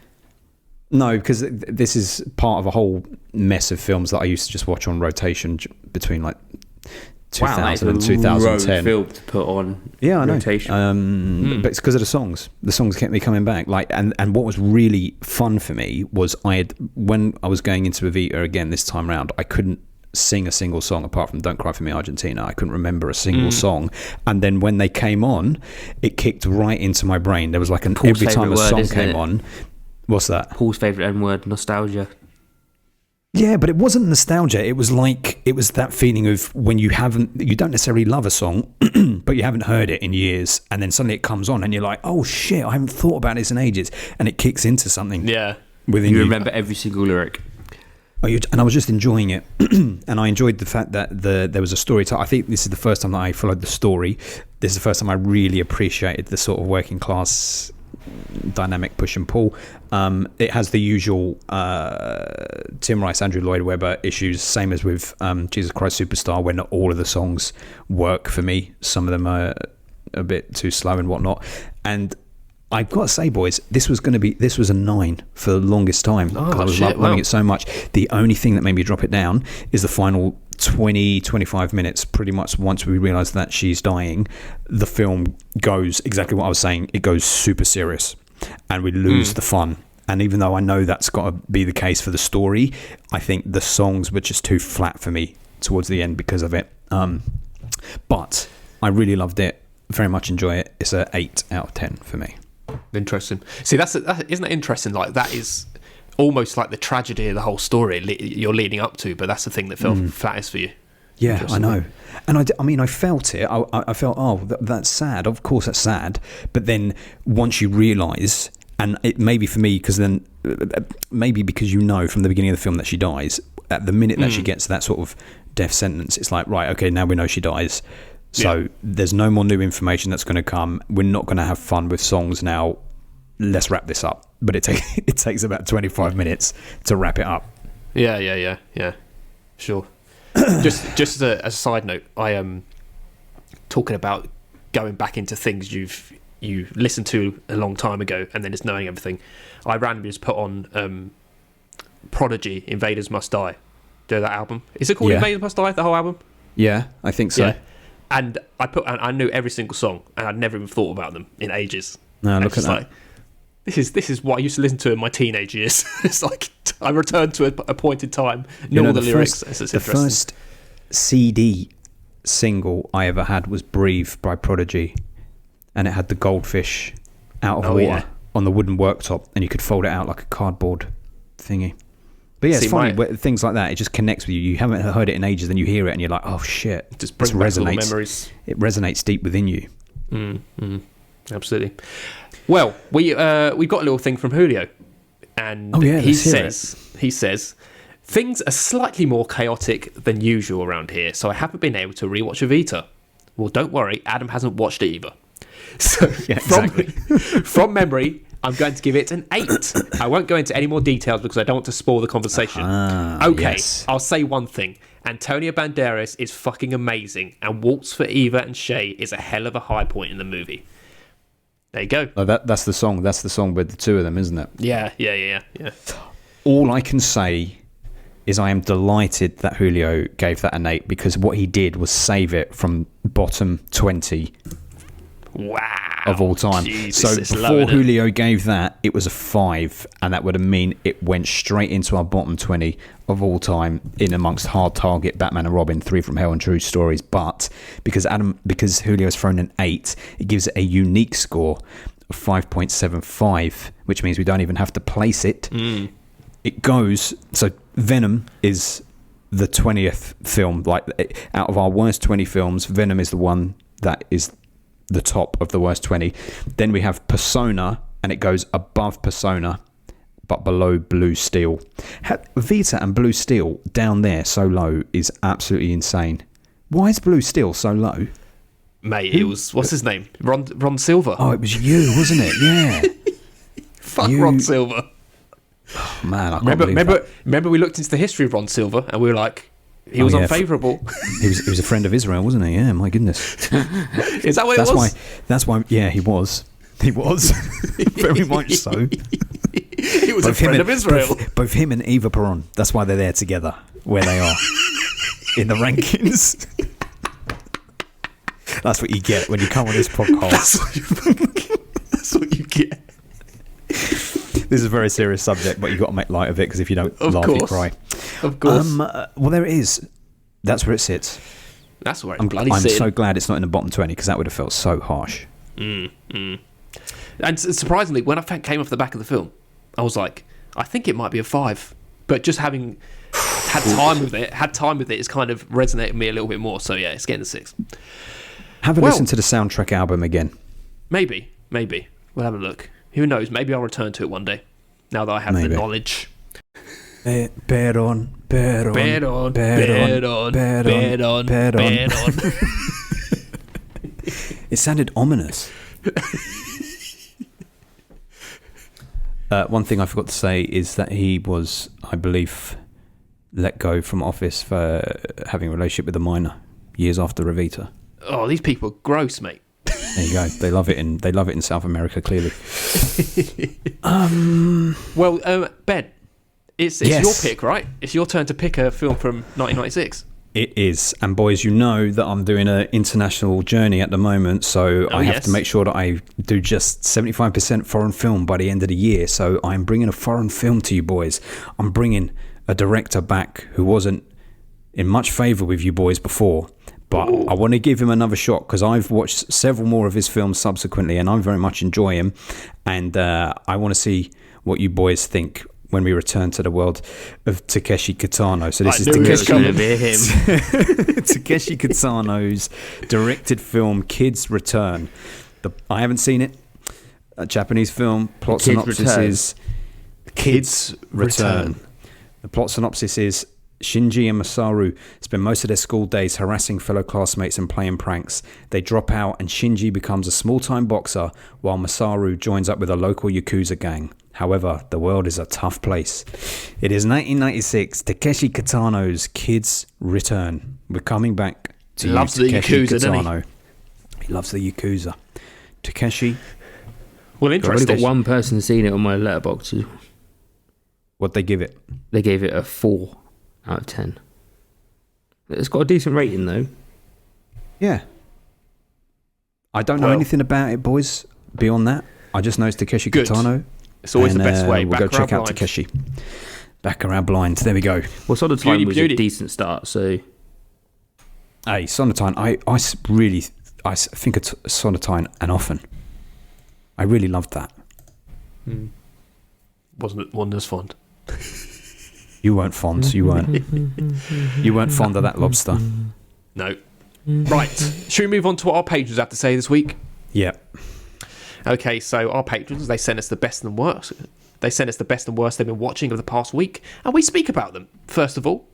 No, because this is part of a whole mess of films that I used to just watch on rotation between like 2000 and 2010. Film to put on rotation. I know. But it's because of the songs. The songs kept me coming back. Like, and what was really fun for me was when I was going into Evita again this time round, I couldn't sing a single song apart from Don't Cry For Me Argentina. I couldn't remember a single song. And then when they came on, it kicked right into my brain. There was like every time a song came on. What's that? Paul's favourite N-word, nostalgia. Yeah, but it wasn't nostalgia. It was that feeling of when you don't necessarily love a song, but you haven't heard it in years, and then suddenly it comes on, and you're like, oh shit, I haven't thought about this in ages, and it kicks into something. Yeah, within you. Remember every single lyric. And I was just enjoying it, and I enjoyed the fact that there was a story. I think this is the first time that I followed the story. This is the first time I really appreciated the sort of working class dynamic push and pull. It has the usual Tim Rice, Andrew Lloyd Webber issues, same as with Jesus Christ Superstar, where not all of the songs work for me. Some of them are a bit too slow and whatnot. And I've got to say, boys, this was a 9 for the longest time. I was loving it so much. The only thing that made me drop it down is the final 20-25 minutes. Pretty much once we realise that she's dying, the film goes exactly what I was saying. It goes super serious, and we lose the fun. And even though I know that's got to be the case for the story, I think the songs were just too flat for me towards the end because of it. But I really loved it. Very much enjoy it. It's a 8 out of 10 for me. Interesting. See, isn't that interesting? Like, that is almost like the tragedy of the whole story you're leading up to, but that's the thing that felt flattest for you. Yeah, I know. And I felt it. I felt, that's sad. Of course that's sad. But then once you realise, and it may be for me, because then, maybe because you know from the beginning of the film that she dies, at the minute that she gets that sort of death sentence, it's like, right, okay, now we know she dies. So there's no more new information that's going to come. We're not going to have fun with songs now. Let's wrap this up. But it takes about 25 minutes to wrap it up. Yeah. Sure. just as a side note, I am talking about going back into things you listened to a long time ago and then just knowing everything. I randomly just put on Prodigy, Invaders Must Die. Do you know that album? Is it called Invaders Must Die, the whole album? Yeah, I think so. Yeah. And I knew every single song, and I'd never even thought about them in ages. No, look at that. Like, this is what I used to listen to in my teenage years. It's like I returned to a point in time, knew all the lyrics. The first CD single I ever had was "Breathe" by Prodigy, and it had the goldfish out of water on the wooden worktop, and you could fold it out like a cardboard thingy. But yeah, it's funny, things like that, it just connects with you. You haven't heard it in ages, then you hear it and you're like, oh shit. It just brings back little memories. It resonates deep within you. Absolutely. Well, we got a little thing from Julio. And he says, things are slightly more chaotic than usual around here, so I haven't been able to rewatch Evita. Well, don't worry, Adam hasn't watched it either. So from memory, I'm going to give it an 8. I won't go into any more details because I don't want to spoil the conversation. I'll say one thing. Antonio Banderas is fucking amazing, and Waltz for Eva and Shay is a hell of a high point in the movie. There you go. Oh, that's the song. That's the song with the two of them, isn't it? Yeah. All I can say is I am delighted that Julio gave that an 8, because what he did was save it from bottom 20 of all time. Jesus, so before Julio gave that, it was a 5, and that would have mean it went straight into our bottom 20 of all time, in amongst Hard Target, Batman and Robin, 3 from Hell, and True Stories. But because Julio's thrown an 8, it gives it a unique score of 5.75, which means we don't even have to place it. It goes, so Venom is the 20th film. Like, out of our worst 20 films, Venom is the one that is the top of the worst 20. Then we have Persona, and it goes above Persona but below Blue Steel. Vita and Blue Steel down there so low is absolutely insane. Why is Blue Steel so low? Mate, it was, what's his name? Ron Silver. Oh, it was you, wasn't it? Yeah. Fuck you. Ron Silver. Oh, man, I can't believe that. Remember we looked into the history of Ron Silver and we were like, he was unfavourable. He was a friend of Israel, wasn't he? Yeah, my goodness. Is that what it was? That's why, yeah, he was. He was. Very much so. He was a friend of Israel. Both him and Eva Peron. That's why they're there together, where they are. In the rankings. That's what you get when you come on this podcast. That's what you get. This is a very serious subject, but you've got to make light of it, because if you don't laugh, you cry. Of course. Well, there it is. That's where it sits. That's where I'm so glad it's not in the bottom 20, because that would have felt so harsh. And surprisingly, when I came off the back of the film, I was like, I think it might be a 5. But just having had time with it, it's kind of resonated with me a little bit more. So yeah, it's getting a 6. Have a listen to the soundtrack album again. Maybe. We'll have a look. Who knows? Maybe I'll return to it one day, now that I have the knowledge. Peron. It sounded ominous. One thing I forgot to say is that he was, I believe, let go from office for having a relationship with a minor years after Evita. Oh, these people are gross, mate. There you go. They love it in South America, clearly. Well, Ben, it's your pick, right? It's your turn to pick a film from 1996. It is. And boys, you know that I'm doing an international journey at the moment, so I have to make sure that I do just 75% foreign film by the end of the year. So I'm bringing a foreign film to you boys. I'm bringing a director back who wasn't in much favour with you boys before, but I want to give him another shot because I've watched several more of his films subsequently and I very much enjoy him, and I want to see what you boys think when we return to the world of Takeshi Kitano. So this is Takeshi Kitano's directed film Kids Return. I haven't seen it. A Japanese film. Plot synopsis is Kids Return. The plot synopsis is Shinji and Masaru spend most of their school days harassing fellow classmates and playing pranks. They drop out and Shinji becomes a small-time boxer while Masaru joins up with a local Yakuza gang. However, the world is a tough place. It is 1996, Takeshi Kitano's Kids Return. We're coming back to Takeshi Kitano. He loves the Yakuza. Takeshi. Well, interesting. I've only got one person seen it on my letterbox. What'd they give it? They gave it a 4 out of 10. It's got a decent rating, though. Yeah. I don't know anything about it, boys, beyond that. I just know it's Takeshi Kitano. It's always the best way. We'll go check out Takeshi. Back around blind. There we go. Well, Sonatine was a decent start, so... Hey, Sonatine, I think of Sonatine and often. I really loved that. Wasn't as fond. You weren't fond. You weren't. You weren't fond of that lobster. No. Right. Should we move on to what our patrons have to say this week? Yeah. Okay, so our patrons, they send us the best and worst. They send us the best and worst they've been watching of the past week, and we speak about them. First of all,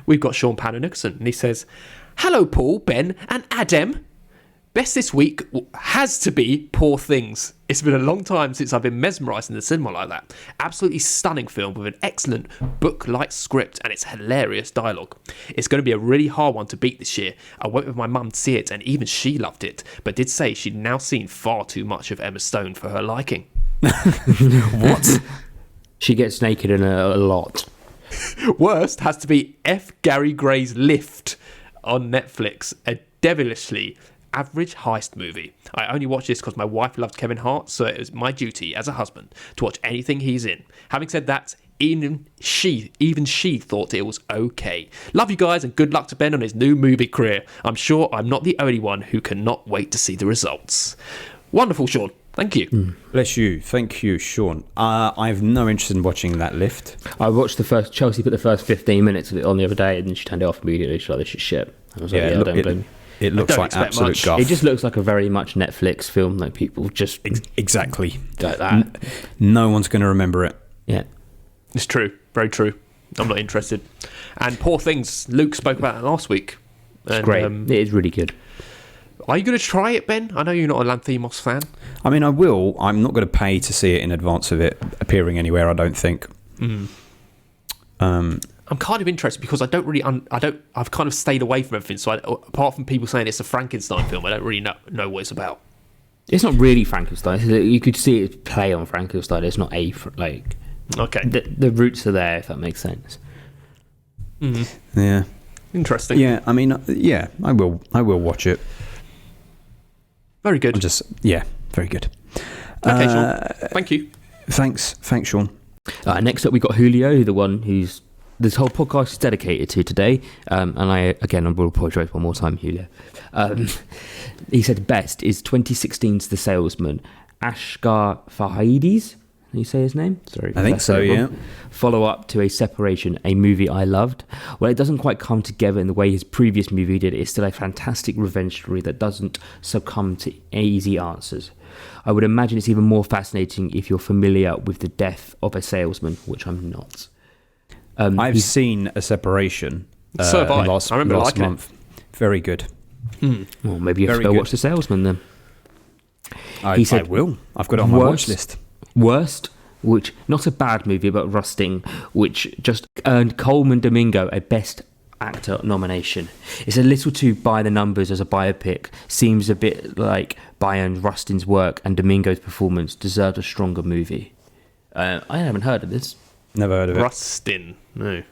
we've got Sean Panner-Nixon, and he says, "Hello, Paul, Ben, and Adam. Best this week has to be Poor Things. It's been a long time since I've been mesmerised in the cinema like that. Absolutely stunning film with an excellent book-like script and its hilarious dialogue. It's going to be a really hard one to beat this year. I went with my mum to see it and even she loved it, but did say she'd now seen far too much of Emma Stone for her liking." What? She gets naked in a lot. Worst has to be F. Gary Gray's Lift on Netflix, a devilishly average heist movie. I only watched this because my wife loved Kevin Hart, so it was my duty as a husband to watch anything he's in. Having said that, even she thought it was okay. Love you guys and good luck to Ben on his new movie career. I'm sure I'm not the only one who cannot wait to see the results. Wonderful, Sean. Thank you. Bless you. Thank you, Sean. I have no interest in watching that Lift. I watched Chelsea put the first 15 minutes of it on the other day and then she turned it off immediately. She's like, this is shit. I was like, I don't blame you. It looks like absolute guff. It just looks like a very much Netflix film, like people just... Exactly. Like that. No one's going to remember it. Yeah. It's true. Very true. I'm not interested. And Poor Things, Luke spoke about it last week. It's great. It is really good. Are you going to try it, Ben? I know you're not a Lanthimos fan. I mean, I will. I'm not going to pay to see it in advance of it appearing anywhere, I don't think. I'm kind of interested because I don't really, I've kind of stayed away from everything. So apart from people saying it's a Frankenstein film, I don't really know what it's about. It's not really Frankenstein. You could see it play on Frankenstein. It's not okay. The roots are there, if that makes sense. Mm-hmm. Yeah. Interesting. Yeah, I mean, yeah, I will watch it. Very good. Very good. Okay, Sean. Thank you. Thanks, Sean. Next up, we got Julio, the one who's this whole podcast is dedicated to today. And I will apologise one more time, Julio. He said best is 2016's The Salesman, Ashgar Farhadi's. Can you say his name? Sorry. I think so, yeah. Follow up to A Separation, a movie I loved. Well, it doesn't quite come together in the way his previous movie did. It's still a fantastic revenge story that doesn't succumb to easy answers. I would imagine it's even more fascinating if you're familiar with the death of a salesman, which I'm not. I've seen A Separation so have I. last I remember last month. It. Very good. Well, maybe you have to go watch The Salesman then. I will. I've got it on my watch list. Worst, which, not a bad movie, but Rusting, which just earned Coleman Domingo a Best Actor nomination. It's a little too by the numbers as a biopic. Seems a bit like Bayern Rustin's work, and Domingo's performance deserved a stronger movie. I haven't heard of this. Never heard of it. Rustin, no.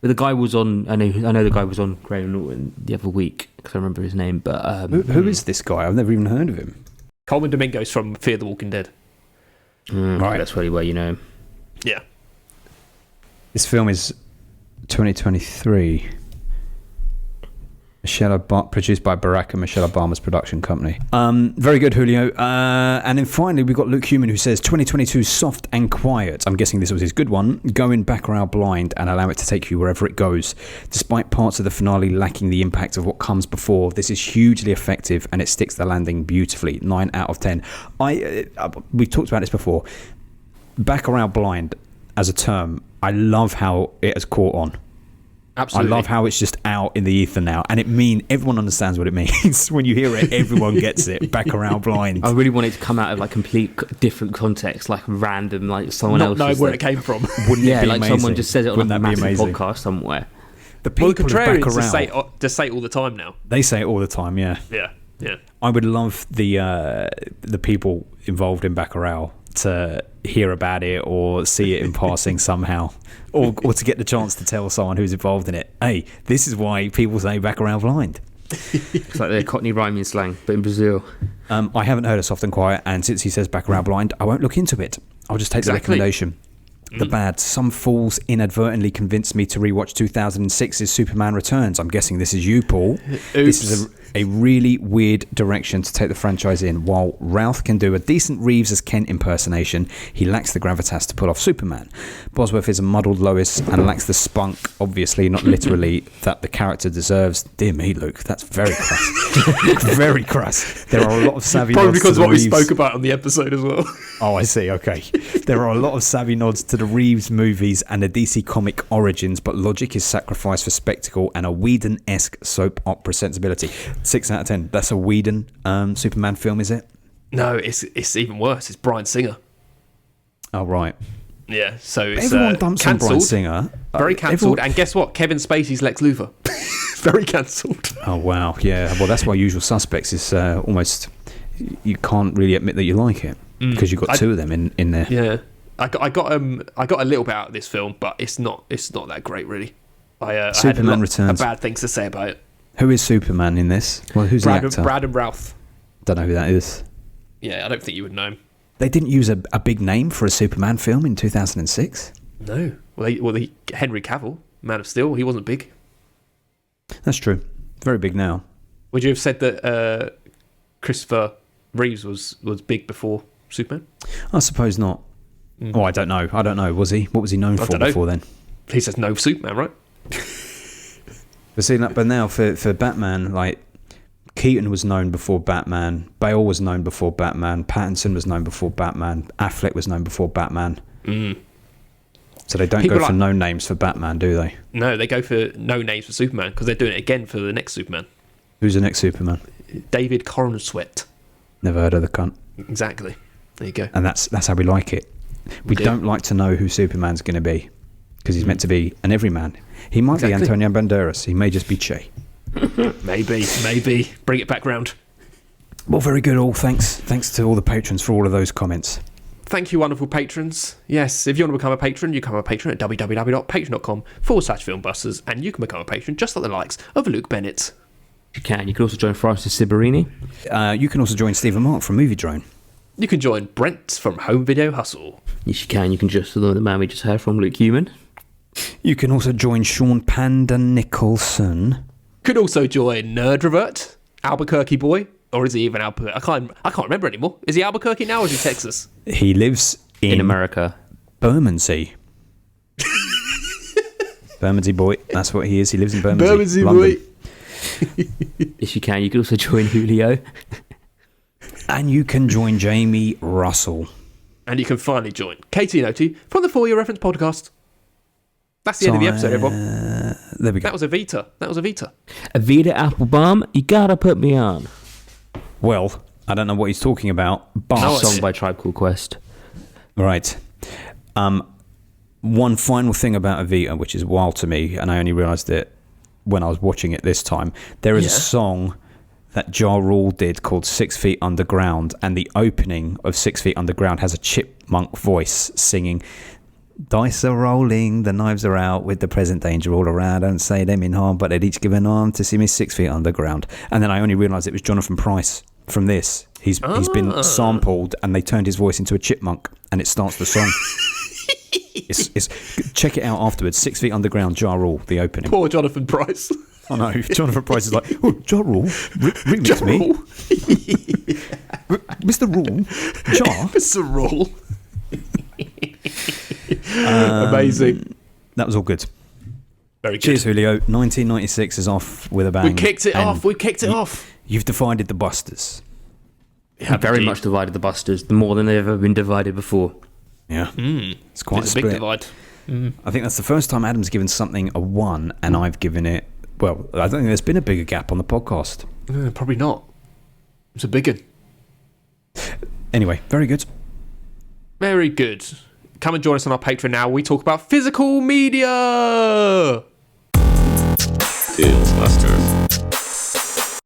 But the guy was on. I know the guy was on Graham Norton the other week because I remember his name. But who is this guy? I've never even heard of him. Coleman Domingo's from Fear the Walking Dead. Right, that's probably where you know him. Yeah. This film is 2023. Produced by Barack and Michelle Obama's production company. Very good, Julio. And then finally, we've got Luke Human, who says 2022 soft and quiet. I'm guessing this was his good one. Go in Baccarat blind and allow it to take you wherever it goes. Despite parts of the finale lacking the impact of what comes before, this is hugely effective and it sticks the landing beautifully. 9 out of 10. We've talked about this before. Baccarat blind as a term, I love how it has caught on. Absolutely. I love how it's just out in the ether now, and everyone understands what it means. When you hear it, everyone gets it. Baccarat blind. I really want it to come out of like complete different context, like random, like someone else. Not know where it came from. Wouldn't it be like amazing? someone just says it on Wouldn't a that be massive amazing? podcast somewhere. The people Well, the contrarians of Baccarat, just say it all the time now. they say it all the time. Yeah. Yeah. I would love the people involved in Baccarat to hear about it or see it in passing somehow, or to get the chance to tell someone who's involved in it, hey, this is why people say Baccarat blind. It's like their Cockney rhyming slang, but in Brazil. I haven't heard of Soft and Quiet, and since he says Baccarat blind, I won't look into it. I'll just take the recommendation. The bad. Some fools inadvertently convinced me to rewatch 2006's Superman Returns. I'm guessing this is you, Paul. Oops. This is a really weird direction to take the franchise in. While Routh can do a decent Reeves as Kent impersonation, he lacks the gravitas to pull off Superman. Bosworth is a muddled Lois and lacks the spunk, obviously not literally, that the character deserves. Dear me, Luke, that's very crass. Very crass. There are a lot of savvy Probably nods because to of what we Reeves. spoke about on the episode as well. Oh, I see. Okay. There are a lot of savvy nods to the Reeves movies and the DC comic origins, but logic is sacrificed for spectacle and a Whedon-esque soap opera sensibility. 6 out of 10. That's a Whedon Superman film, is it? No, it's even worse. It's Bryan Singer. Oh, right. Yeah, so it's Everyone dumps on Bryan cancelled. Singer. Very cancelled. And guess what? Kevin Spacey's Lex Luthor. Very cancelled. Oh, wow. Yeah. Well, that's why Usual Suspects is almost... You can't really admit that you like it because you've got two of them in there. Yeah. I got a little bit out of this film, but it's not that great, really. I had a lot Returns. of bad things to say about it. Who is Superman in this? Well, who's the actor? Brad and Ralph. Don't know who that is. Yeah, I don't think you would know him. They didn't use a big name for a Superman film in 2006. No. Henry Cavill, Man of Steel, he wasn't big. That's true. Very big now. Would you have said that Christopher Reeves was big before Superman? I suppose not. Oh, I don't know. Was he? What was he known for before then? He says no Superman, right? But now for Batman, like Keaton was known before Batman, Bale was known before Batman, Pattinson was known before Batman, Affleck was known before Batman. So they don't go for no names for Batman, do they? No, they go for no names for Superman because they're doing it again for the next Superman. Who's the next Superman? David Corenswet. Never heard of the cunt. Exactly. There you go. And that's how we like it. We don't like to know who Superman's going to be because he's meant to be an everyman. He might be Antonio Banderas. He may just be Che. Maybe. Bring it back round. Well, very good all. Thanks to all the patrons for all of those comments. Thank you, wonderful patrons. Yes, if you want to become a patron, you become a patron at www.patreon.com/filmbusters, and you can become a patron just like the likes of Luke Bennett. You can also join Francis Ciberini. You can also join Stephen Mark from Movie Drone. You can join Brent from Home Video Hustle. Yes, you can. You can just the man we just heard from, Luke Human. You can also join Sean Panda Nicholson. Could also join Nerd Revert, Albuquerque boy, or is he even Albuquerque? I can't remember anymore. Is he Albuquerque now, or is he Texas? He lives in America. Bermondsey. Bermondsey boy. That's what he is. He lives in Bermondsey. Bermondsey London. boy. Yes, you can. You can also join Julio. And you can join Jamie Russell. And you can finally join Katie and Oti from the For Your Reference podcast. That's the end of the episode, everyone. There we go. That was Evita. Evita Applebaum, you gotta put me on. Well, I don't know what he's talking about, but... No, Song by Tribe Called Quest. Right. One final thing about Evita, which is wild to me, and I only realised it when I was watching it this time. There is a song that Ja Rule did called 6 Feet Underground, and the opening of 6 Feet Underground has a chipmunk voice singing, "Dice are rolling, the knives are out, with the present danger all around. I don't say them in harm, but they'd each give an arm to see me 6 feet underground." And then I only realised it was Jonathan Pryce from this. He's been sampled, and they turned his voice into a chipmunk, and it starts the song. It's check it out afterwards. 6 Feet Underground, Ja Rule, the opening. Poor Jonathan Pryce. I know. Jonathan Pryce is like, "Oh, Ja Rule, remix Ja me." Rule. Mr. Rule, Ja. Mr. Rule. Amazing. That was all good. Very good. Cheers, Julio. 1996 is off with a bang. We kicked it off. You've divided the Busters. Yeah, very much divided the Busters, more than they've ever been divided before. Yeah. It's quite It's a a big split. divide. I think that's the first time Adam's given something a 1 and I've given it, well, I don't think there's been a bigger gap on the podcast. Probably not. It's a big one. Anyway, very good. Very good. Come and join us on our Patreon now. We talk about physical media. Busters.